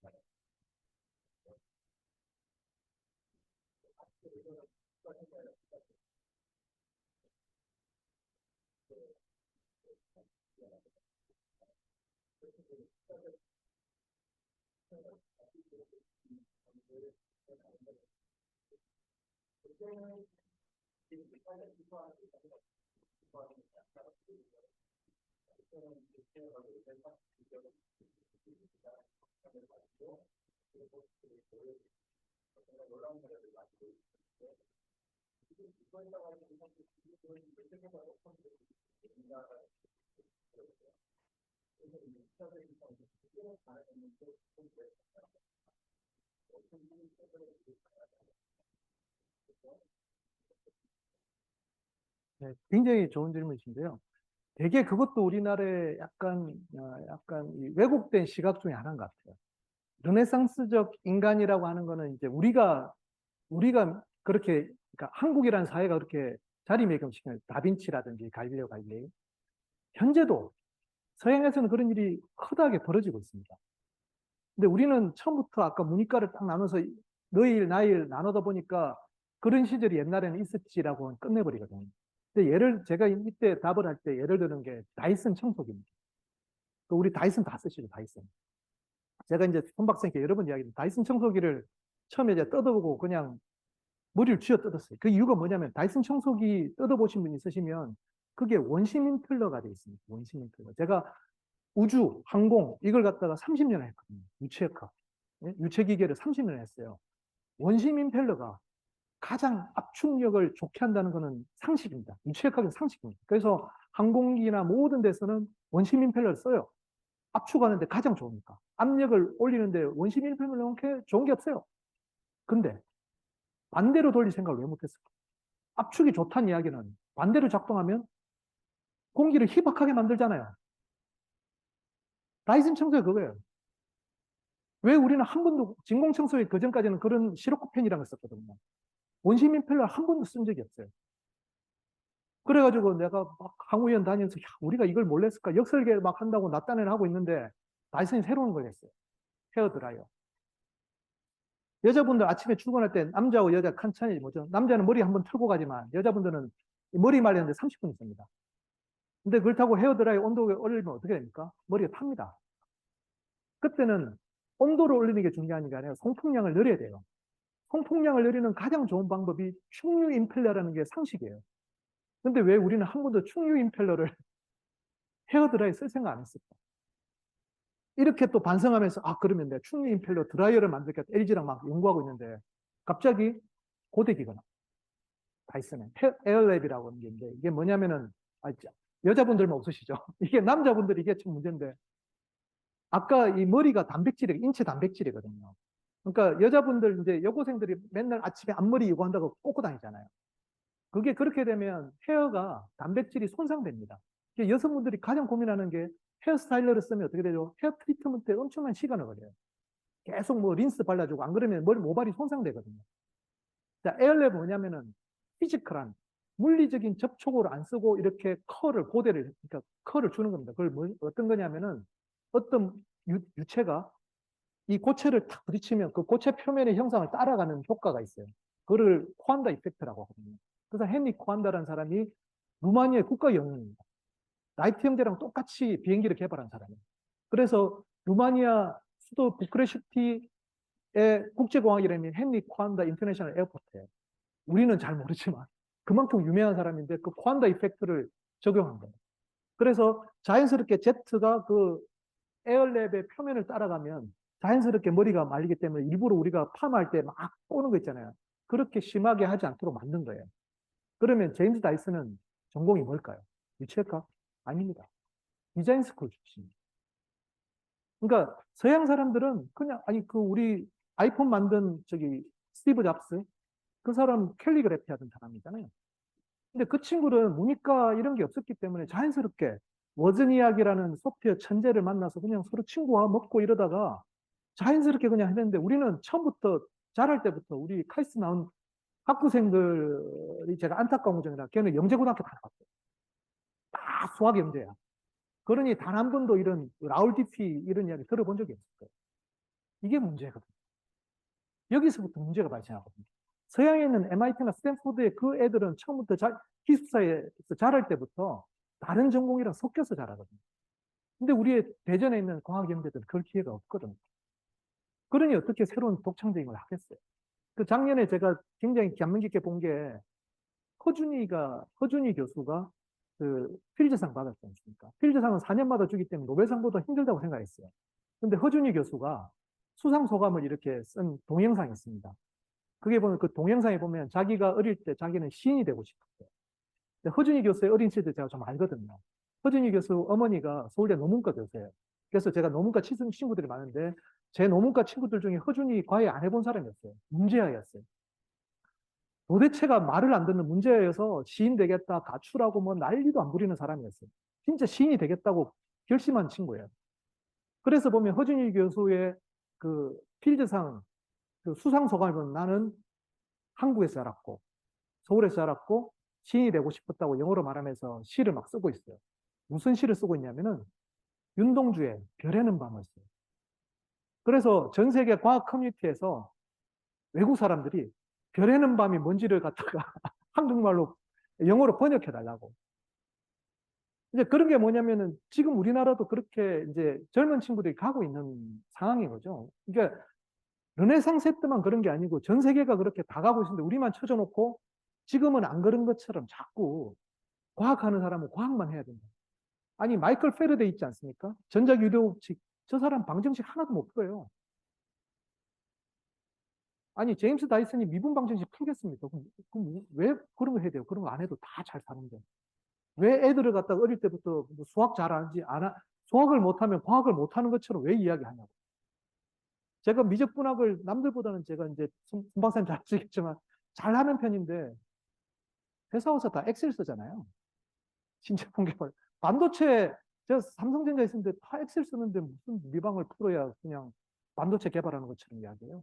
네, 굉장히 좋은 질문이신데요. 되게 그것도 우리나라의 약간 이 왜곡된 시각 중에 하나인 것 같아요. 르네상스적 인간이라고 하는 거는 이제 우리가 그렇게, 그러니까 한국이라는 사회가 그렇게 자리매김시키는 다빈치라든지 갈릴레오 갈릴레이. 현재도 서양에서는 그런 일이 커다하게 벌어지고 있습니다. 근데 우리는 처음부터 아까 문이과를 딱 나눠서 너희 일, 나의 일 나누다 보니까 그런 시절이 옛날에는 있었지라고 끝내버리거든요. 근데 제가 이때 답을 할 때 예를 드는 게 다이슨 청소기입니다. 우리 다이슨 다 쓰시죠, 다이슨. 제가 이제 손 박사님께 여러 번 이야기했는데 다이슨 청소기를 처음에 이제 뜯어보고 그냥 머리를 쥐어 뜯었어요. 그 이유가 뭐냐면 다이슨 청소기 뜯어보신 분 있으시면 그게 원심 임펠러가 돼 있습니다. 원심 임펠러. 제가 우주, 항공 이걸 갖다가 30년 했거든요. 유체학과. 예? 유체기계를 30년 했어요. 원심 임펠러가 가장 압축력을 좋게 한다는 것은 상식입니다. 유체역학은 상식입니다. 그래서 항공기나 모든 데서는 원심 임펠러를 써요. 압축하는데 가장 좋으니까. 압력을 올리는데 원심 임펠러를 넣게 좋은 게 없어요. 근데 반대로 돌릴 생각을 왜 못했을까? 압축이 좋다는 이야기는 반대로 작동하면 공기를 희박하게 만들잖아요. 다이슨 청소가 그거예요. 왜 우리는 한 번도 진공청소기 그전까지는 그런 시로코펜이라는 걸 썼거든요. 원심 임펠러 한 번도 쓴 적이 없어요. 그래가지고 내가 막 항우연 다니면서 야, 우리가 이걸 몰래 했을까? 역설계 막 한다고 낫단을 하고 있는데 다이슨이 새로운 걸 했어요. 헤어드라이어. 여자분들 아침에 출근할 때 남자하고 여자 큰 차이 뭐죠? 남자는 머리 한번 틀고 가지만 여자분들은 머리 말리는데 30분 있습니다. 근데 그렇다고 헤어드라이어 온도를 올리면 어떻게 됩니까? 머리가 탑니다. 그때는 온도를 올리는 게 중요한 게 아니라 송풍량을 늘려야 돼요. 송풍량을 늘리는 가장 좋은 방법이 충류 임펠러라는 게 상식이에요. 근데 왜 우리는 한 번도 충류 임펠러를 헤어드라이어 쓸 생각 안 했을까? 이렇게 또 반성하면서 아 그러면 내가 충류 임펠러 드라이어를 만들겠다 LG랑 막 연구하고 있는데 갑자기 고데기가 나. 다이슨의 에어랩이라고 하는 게 있는데 이게 뭐냐면은 아, 여자분들만 없으시죠? 이게 남자분들이 이게 참 문제인데 아까 이 머리가 단백질이 인체 단백질이거든요. 그러니까 여자분들 이제 여고생들이 맨날 아침에 앞머리 이거 한다고 꽂고 다니잖아요. 그게 그렇게 되면 헤어가 단백질이 손상됩니다. 여성분들이 가장 고민하는 게 헤어스타일러를 쓰면 어떻게 되죠? 헤어 트리트먼트에 엄청난 시간을 걸려요. 계속 뭐 린스 발라주고 안 그러면 머리 모발이 손상되거든요. 자, 에어랩은 뭐냐면은 피지컬한 물리적인 접촉으로 안 쓰고 이렇게 고대를 그러니까 컬을 주는 겁니다. 그걸 어떤 거냐면은 어떤 유체가 이 고체를 탁 부딪히면 그 고체 표면의 형상을 따라가는 효과가 있어요. 그거를 코안다 이펙트라고 하거든요. 그래서 헨리 코안다라는 사람이 루마니아의 국가 영웅입니다. 라이트 형제랑 똑같이 비행기를 개발한 사람이에요. 그래서 루마니아 수도 부크레슈티의 국제공항 이름이 헨리 코안다 인터내셔널 에어포트예요. 우리는 잘 모르지만 그만큼 유명한 사람인데 그 코안다 이펙트를 적용한 거예요. 그래서 자연스럽게 제트가 그 에어랩의 표면을 따라가면 자연스럽게 머리가 말리기 때문에 일부러 우리가 팜할 때 막 꼬는 거 있잖아요. 그렇게 심하게 하지 않도록 만든 거예요. 그러면 제임스 다이슨은 전공이 뭘까요? 유체학과? 아닙니다. 디자인 스쿨 출신입니다. 그러니까 서양 사람들은 그냥 아니 그 우리 아이폰 만든 저기 스티브 잡스 그 사람 캘리그래피 하던 사람이잖아요. 근데 그 친구는 문이과 이런 게 없었기 때문에 자연스럽게 워즈니악이라는 소프트웨어 천재를 만나서 그냥 서로 친구와 먹고 이러다가 자연스럽게 그냥 했는데 우리는 처음부터 자랄 때부터 우리 카이스트 나온 학부생들이 제가 안타까운 점이라 걔는 영재고등학교 다 나왔어요. 다 수학 영재야. 그러니 단 한 번도 이런 라울 디피 이런 이야기 들어본 적이 없을 거예요. 이게 문제거든요. 여기서부터 문제가 발생하거든요. 서양에 있는 MIT나 스탠포드의 그 애들은 처음부터 기숙사에서 자랄 때부터 다른 전공이랑 섞여서 자라거든요. 근데 우리의 대전에 있는 과학연대들은 그럴 기회가 없거든요. 그러니 어떻게 새로운 독창적인 걸 하겠어요? 그 작년에 제가 굉장히 감명 깊게 본 게 허준이 교수가 그 필즈상 받았지 않습니까? 필즈상은 4년마다 주기 때문에 노벨상보다 힘들다고 생각했어요. 근데 허준이 교수가 수상 소감을 이렇게 쓴 동영상이 있습니다. 그게 보면 그 동영상에 보면 자기가 어릴 때 자기는 시인이 되고 싶었어요. 허준이 교수의 어린 시절 제가 좀 알거든요. 허준이 교수 어머니가 서울대 노문과 교수예요. 그래서 제가 노문과 친구들이 많은데 제 노문과 친구들 중에 허준이 과외 안 해본 사람이었어요. 문제아였어요. 도대체가 말을 안 듣는 문제아여서 시인 되겠다, 가출하고 뭐 난리도 안 부리는 사람이었어요. 진짜 시인이 되겠다고 결심한 친구예요. 그래서 보면 허준이 교수의 그 필드상 그 수상 소감을 보면 나는 한국에서 자랐고 서울에서 자랐고 시인이 되고 싶었다고 영어로 말하면서 시를 막 쓰고 있어요. 무슨 시를 쓰고 있냐면은 윤동주의 별에는 밤을 써요. 그래서 전 세계 과학 커뮤니티에서 외국 사람들이 별에는 밤이 뭔지를 갖다가 한국말로 영어로 번역해 달라고. 이제 그런 게 뭐냐면은 지금 우리나라도 그렇게 이제 젊은 친구들이 가고 있는 상황인 거죠. 그러니까 르네상스 때만 그런 게 아니고 전 세계가 그렇게 다 가고 있는데 우리만 쳐져놓고 지금은 안 그런 것처럼 자꾸 과학하는 사람은 과학만 해야 된다. 아니 마이클 페르데 있지 않습니까? 전자유도법칙 저 사람 방정식 하나도 못 풀어요. 아니, 제임스 다이슨이 미분 방정식 풀겠습니까? 그럼 왜 그런 거 해야 돼요? 그런 거 안 해도 다 잘 사는데. 왜 애들을 갖다가 어릴 때부터 뭐 수학 잘하는지, 수학을 못하면 과학을 못하는 것처럼 왜 이야기하냐고. 제가 미적분학을 남들보다는 제가 이제 손 박사님 잘 아시겠지만 잘하는 편인데 회사 와서 다 엑셀 쓰잖아요. 신체 통계를. 반도체, 제가 삼성전자 있었는데 다 엑셀 쓰는데 무슨 미방을 풀어야 그냥 반도체 개발하는 것처럼 이야기해요.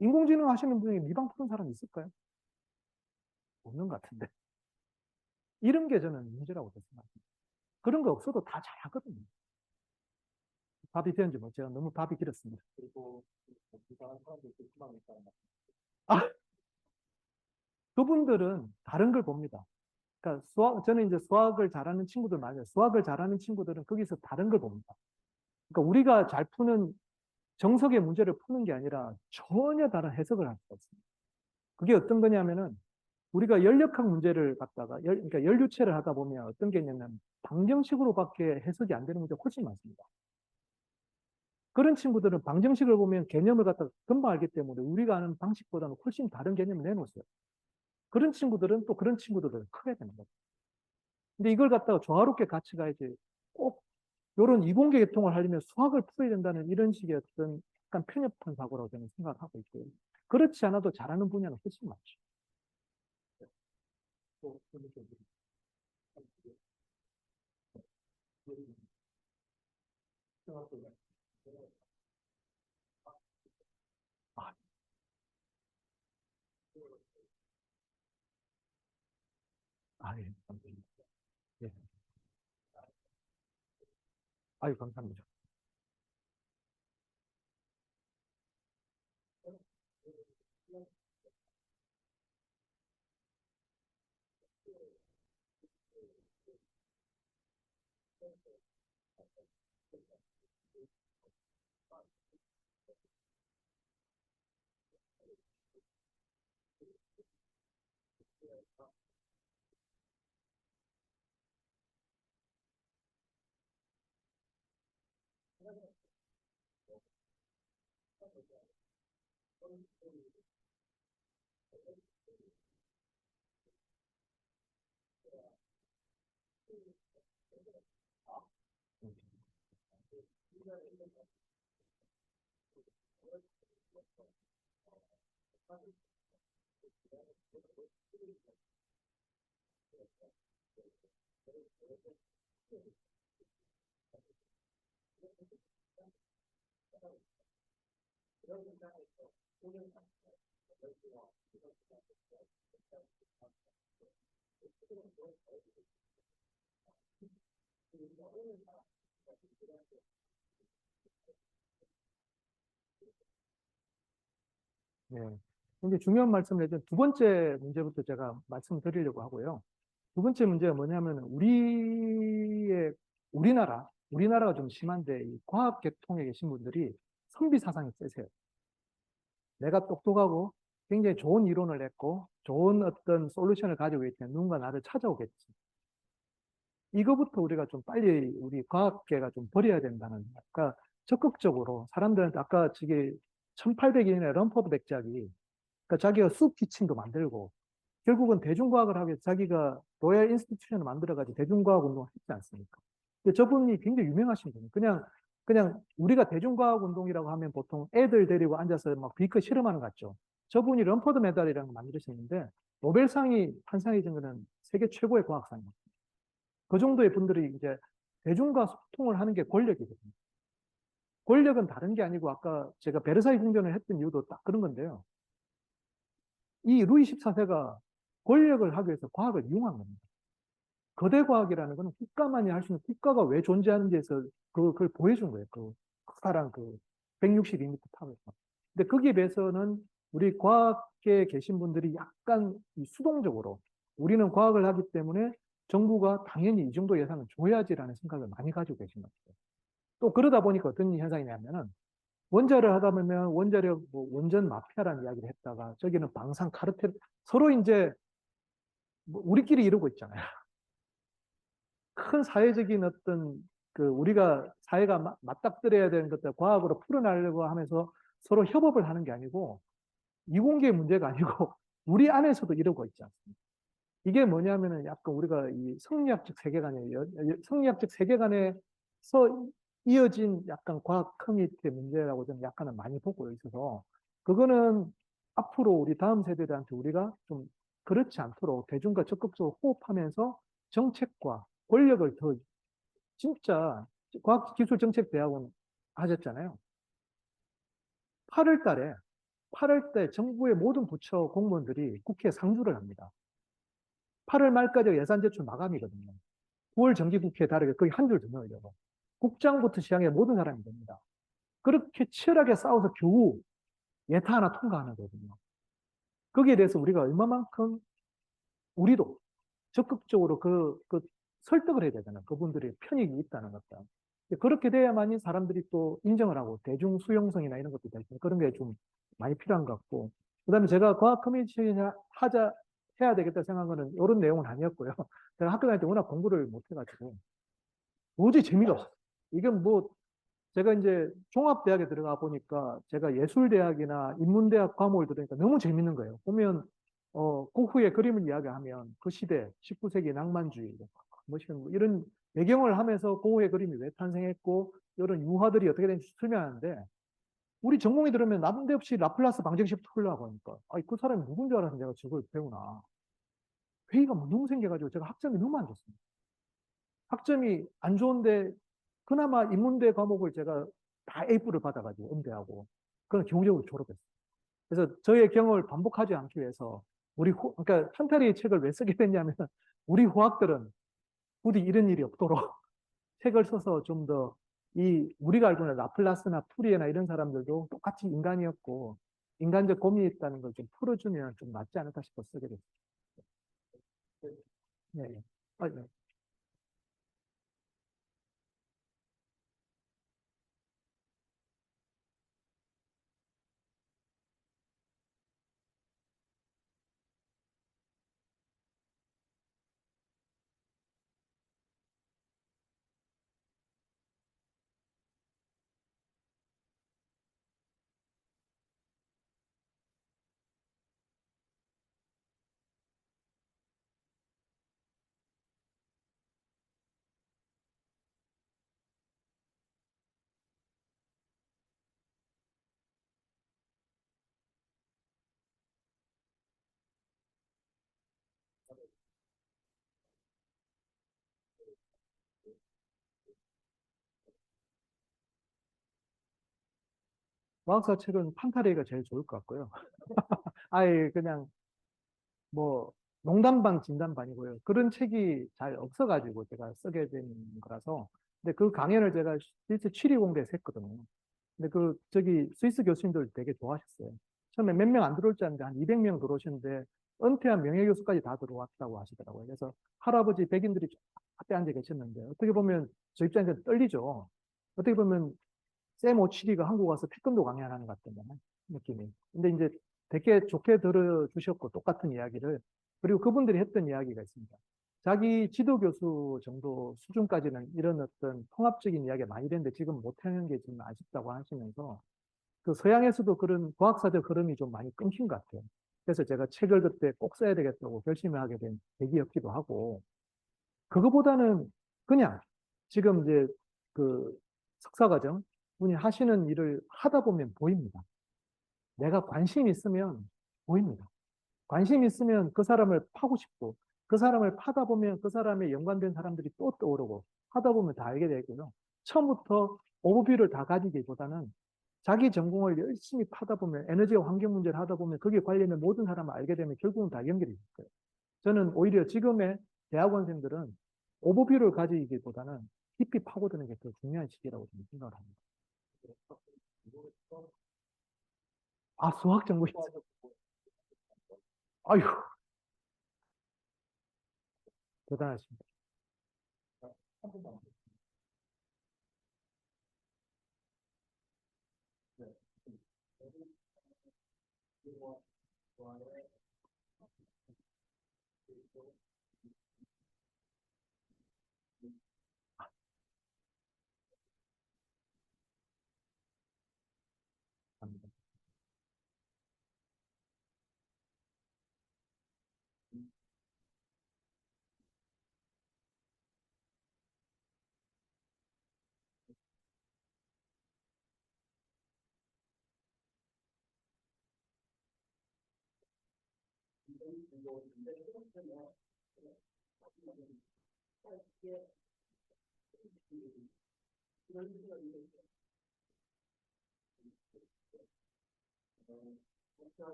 인공지능 하시는 분이 미방 푸는 사람 있을까요? 없는 것 같은데. 이런 게 저는 문제라고 생각합니다. 그런 거 없어도 다 잘하거든요. 답이 되는지 뭐 제가 너무 답이 길었습니다. 그리고 아, 그분들은 다른 걸 봅니다. 그러니까 저는 이제 수학을 잘하는 친구들 말이에요. 수학을 잘하는 친구들은 거기서 다른 걸 봅니다. 그러니까 우리가 잘 푸는 정석의 문제를 푸는 게 아니라 전혀 다른 해석을 할 수가 있습니다. 그게 어떤 거냐면은 우리가 연력학 문제를 갖다가 그러니까 연류체를 하다 보면 어떤 게 있냐면 방정식으로밖에 해석이 안 되는 문제가 훨씬 많습니다. 그런 친구들은 방정식을 보면 개념을 갖다가 금방 알기 때문에 우리가 아는 방식보다는 훨씬 다른 개념을 내놓았어요. 그런 친구들은 또 그런 친구들을 크게 되는 거죠. 근데 이걸 갖다가 조화롭게 같이 가야지 꼭 이런 이공계 계통을 하려면 수학을 풀어야 된다는 이런 식의 어떤 약간 편협한 사고라고 저는 생각하고 있고요. 그렇지 않아도 잘하는 분야는 훨씬 많죠. 아, 예, 감사합니다. 예. 아유, 감사합니다. 네. 근데 중요한 말씀을 해준 두 번째 문제부터 제가 말씀드리려고 하고요. 두 번째 문제가 뭐냐면 우리나라가 좀 심한데 이 과학 계통에 계신 분들이 선비 사상이 세세요. 내가 똑똑하고 굉장히 좋은 이론을 냈고 좋은 어떤 솔루션을 가지고 있다면 누군가 나를 찾아오겠지. 이거부터 우리가 좀 빨리 우리 과학계가 좀 버려야 된다는, 그러니까 적극적으로 사람들한테 아까 저기 1800년에 럼퍼드 백작이 그러니까 자기가 숲 티칭도 만들고 결국은 대중과학을 하기 위해서 자기가 로얄 인스티튜션을 만들어가지고 대중과학 운동을 했지 않습니까? 근데 저분이 굉장히 유명하신 분이에요. 그냥 우리가 대중과학 운동이라고 하면 보통 애들 데리고 앉아서 막 비커 실험하는 것 같죠. 저분이 럼퍼드 메달이라는 걸 만드셨는데 노벨상이 탄생해진 거는 세계 최고의 과학상입니다. 그 정도의 분들이 이제 대중과 소통을 하는 게 권력이거든요. 권력은 다른 게 아니고 아까 제가 베르사유 궁전을 했던 이유도 딱 그런 건데요. 이 루이 14세가 권력을 하기 위해서 과학을 이용한 겁니다. 거대 과학이라는 것은 국가만이 할 수 있는 국가가 왜 존재하는지에서 그걸 보여준 거예요. 그 커다란 그 162m 탑에서. 근데 거기에 비해서는 우리 과학계에 계신 분들이 약간 수동적으로 우리는 과학을 하기 때문에 정부가 당연히 이 정도 예산을 줘야지라는 생각을 많이 가지고 계신 것 같아요. 또 그러다 보니까 어떤 현상이냐면은 원자를 하다 보면 원자력 뭐 원전 마피아라는 이야기를 했다가 저기는 방산 카르텔 서로 이제 뭐 우리끼리 이러고 있잖아요. 큰 사회적인 어떤 그 우리가 사회가 맞닥뜨려야 되는 것들 과학으로 풀어내려고 하면서 서로 협업을 하는 게 아니고 이공계 문제가 아니고 우리 안에서도 이러고 있지 않습니까? 이게 뭐냐면은 약간 우리가 이 성리학적 세계관에서 이어진 약간 과학 커뮤니티의 문제라고 저는 약간은 많이 보고 있어서 그거는 앞으로 우리 다음 세대들한테 우리가 좀 그렇지 않도록 대중과 적극적으로 호흡하면서 정책과 권력을 더 진짜 과학기술정책대학원 하셨잖아요. 8월 달에 8월 때 정부의 모든 부처 공무원들이 국회에 상주를 합니다. 8월 말까지 예산 제출 마감이거든요. 9월 정기국회에 다르게 거의 한 줄 더 넣으려고. 국장부터 시장에 모든 사람이 됩니다. 그렇게 치열하게 싸워서 겨우 예타 하나 통과하는 거거든요. 거기에 대해서 우리가 얼마만큼 우리도 적극적으로 그 설득을 해야 되잖아요. 그분들의 편익이 있다는 것들. 그렇게 돼야만이 사람들이 또 인정을 하고 대중 수용성이나 이런 것도 되죠. 그런 게 좀 많이 필요한 것 같고. 그다음에 제가 과학 커뮤니티 해야 되겠다 생각한 거는 이런 내용은 아니었고요. 제가 학교 다닐 때 워낙 공부를 못 해가지고 도저히 재미가 없어요. 이건 뭐 제가 이제 종합대학에 들어가 보니까 제가 예술대학이나 인문대학 과목을 들으니까 너무 재밌는 거예요. 보면 고흐의 그림을 이야기하면 그 시대 19세기 낭만주의 뭐 이런 배경을 하면서 고흐의 그림이 왜 탄생했고 이런 유화들이 어떻게 되는지 설명하는데 우리 전공이 들으면 난데없이 라플라스 방정식부터 흘러가고 하니까 그 사람이 누군 줄 알아서 내가 저걸 배우나 회의가 뭐 너무 생겨가지고 제가 학점이 너무 안 좋습니다. 학점이 안 좋은데 그나마 인문대 과목을 제가 다 A뿔을 받아가지고 음대하고 그런 경제적으로 졸업했어요. 그래서 저의 경험을 반복하지 않기 위해서 그러니까 판타리의 책을 왜 쓰게 됐냐면 우리 후학들은 부디 이런 일이 없도록 책을 써서 좀 더 우리가 알고 있는 라플라스나 푸리에나 이런 사람들도 똑같이 인간이었고 인간적 고민이 있다는 걸 좀 풀어주면 좀 낫지 않을까 싶어 쓰게 됐어요. 네. 네. 네. 과학사 책은 판타리가 제일 좋을 것 같고요. 아예 그냥 뭐 농담 반 진담 반이고요. 그런 책이 잘 없어가지고 제가 쓰게 된 거라서. 근데 그 강연을 제가 실제 7위 공대에서 했거든요. 근데 저기 스위스 교수님들 되게 좋아하셨어요. 처음에 몇 명 안 들어올 줄 알았는데 한 200명 들어오셨는데 은퇴한 명예교수까지 다 들어왔다고 하시더라고요. 그래서 할아버지 백인들이 쫙 앞에 앉아 계셨는데 어떻게 보면 저 입장에서 떨리죠. 어떻게 보면 샘 오치리가 한국 와서 태권도 강연하는 것 같은 느낌이. 근데 이제 되게 좋게 들어주셨고 똑같은 이야기를 그리고 그분들이 했던 이야기가 있습니다. 자기 지도 교수 정도 수준까지는 이런 어떤 통합적인 이야기가 많이 됐는데 지금 못하는 게 좀 아쉽다고 하시면서 그 서양에서도 그런 과학사적 흐름이 좀 많이 끊긴 것 같아요. 그래서 제가 책을 그때 꼭 써야 되겠다고 결심하게 된 계기였기도 하고 그거보다는 그냥 지금 이제 그 석사과정 분이 하시는 일을 하다 보면 보입니다. 내가 관심 있으면 보입니다. 관심 있으면 그 사람을 파고 싶고 그 사람을 파다 보면 그 사람에 연관된 사람들이 또 떠오르고 하다 보면 다 알게 되고요. 처음부터 오버뷰를 다 가지기보다는 자기 전공을 열심히 파다 보면 에너지와 환경 문제를 하다 보면 거기에 관련된 모든 사람을 알게 되면 결국은 다 연결이 될 거예요. 저는 오히려 지금의 대학원생들은 오버뷰를 가지기보다는 깊이 파고드는 게 더 중요한 시기라고 저는 생각을 합니다. 아, 수학 전공이 있어요. 아유, 대단하십니다.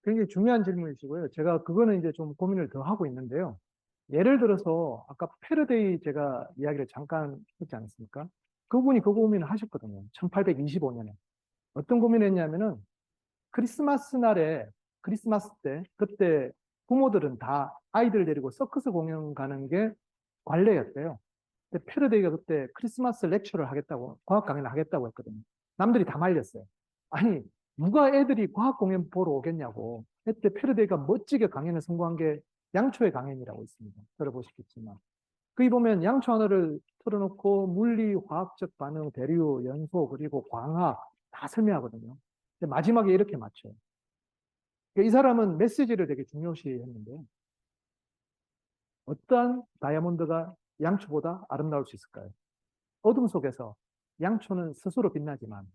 굉장히 중요한 질문이시고요. 제가 그거는 이제 좀 고민을 더 하고 있는데요. 예를 들어서 아까 패러데이 제가 이야기를 잠깐 했지 않습니까? 그분이 그 고민을 하셨거든요. 1825년에. 어떤 고민을 했냐면은 크리스마스 날에, 크리스마스 때, 그때 부모들은 다 아이들 데리고 서커스 공연 가는 게 관례였대요. 근데 패러데이가 그때 크리스마스 렉처를 하겠다고, 과학 강연을 하겠다고 했거든요. 남들이 다 말렸어요. 아니, 누가 애들이 과학 공연 보러 오겠냐고. 그때 패러데이가 멋지게 강연을 성공한 게 양초의 강연이라고 있습니다. 들어보시겠지만. 거기 보면 양초 하나를 틀어놓고 물리, 화학적 반응, 대류, 연소, 그리고 광학 다 설명하거든요. 근데 마지막에 이렇게 맞춰요. 그러니까 이 사람은 메시지를 되게 중요시 했는데, 어떠한 다이아몬드가 양초보다 아름다울 수 있을까요? 어둠 속에서 양초는 스스로 빛나지만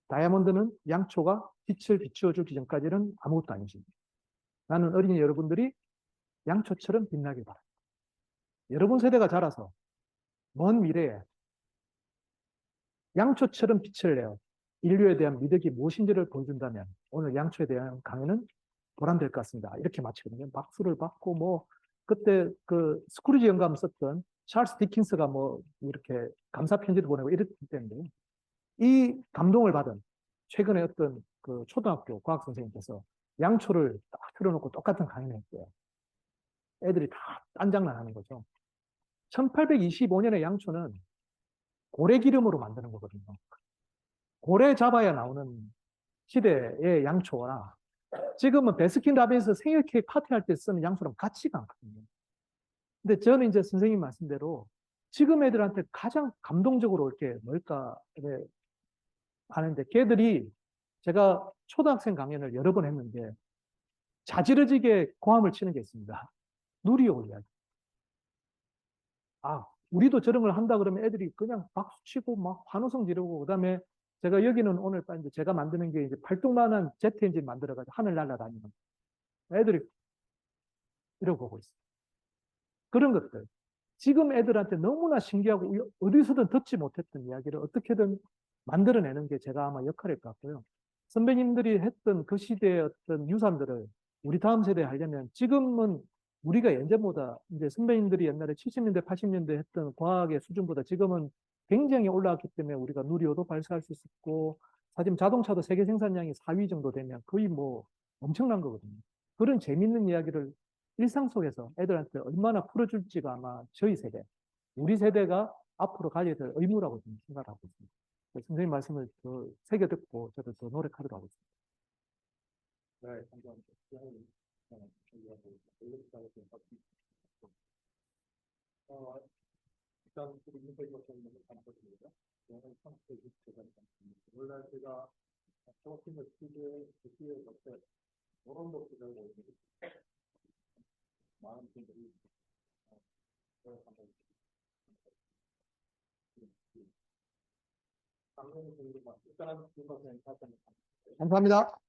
다이아몬드는 양초가 빛을 비추어주기 전까지는 아무것도 아니십니다. 나는 어린이 여러분들이 양초처럼 빛나길 바랍니다. 여러분 세대가 자라서 먼 미래에 양초처럼 빛을 내어 인류에 대한 미덕이 무엇인지를 보여준다면 오늘 양초에 대한 강의는 보람될 것 같습니다. 이렇게 마치거든요. 박수를 받고 뭐 그때 그 스크루지 영감 썼던 찰스 디킨스가 뭐 이렇게 감사 편지도 보내고 이랬기 때문에 이 감동을 받은 최근에 어떤 그 초등학교 과학 선생님께서 양초를 딱 틀어놓고 똑같은 강연을 했대요. 애들이 다 딴장난하는 거죠. 1825년의 양초는 고래 기름으로 만드는 거거든요. 고래 잡아야 나오는 시대의 양초나 지금은 베스킨라빈스 생일 케이크 파티할 때 쓰는 양초랑 같지가 않거든요. 근데 저는 이제 선생님 말씀대로 지금 애들한테 가장 감동적으로 이렇게 뭘까 하는데 걔들이 제가 초등학생 강연을 여러 번 했는데 자지러지게 고함을 치는 게 있습니다. 누리호 이야기. 아, 우리도 저런 걸 한다 그러면 애들이 그냥 박수 치고 막 환호성 지르고 그다음에 제가 여기는 오늘 이제 제가 만드는 게 이제 팔뚝만한 제트 엔진 만들어가지고 하늘 날아다니는 애들이 이러고 보고 있어요. 그런 것들. 지금 애들한테 너무나 신기하고 어디서든 듣지 못했던 이야기를 어떻게든 만들어내는 게 제가 아마 역할일 것 같고요. 선배님들이 했던 그 시대의 어떤 유산들을 우리 다음 세대에 하려면 지금은 우리가 예전보다 이제 선배님들이 옛날에 70년대, 80년대 했던 과학의 수준보다 지금은 굉장히 올라왔기 때문에 우리가 누리호도 발사할 수 있었고 사실 자동차도 세계 생산량이 4위 정도 되면 거의 뭐 엄청난 거거든요. 그런 재밌는 이야기를 일상 속에서 애들한테 얼마나 풀어줄지가 아마 저희 세대, 우리 세대가 앞으로 가져야 될 의무라고 저는 생각하고 있습니다. 선생님 말씀을 더 새겨 듣고 저도 더 노력하도록 하겠습니다. 네, 감사합니다. 일단 우리 인터뷰 것는 감사드립니다. 저는 참고 제가 원래 제가 정확히는 스튜디오에 어때 이런 것들을 많은 분들이 감사합니다.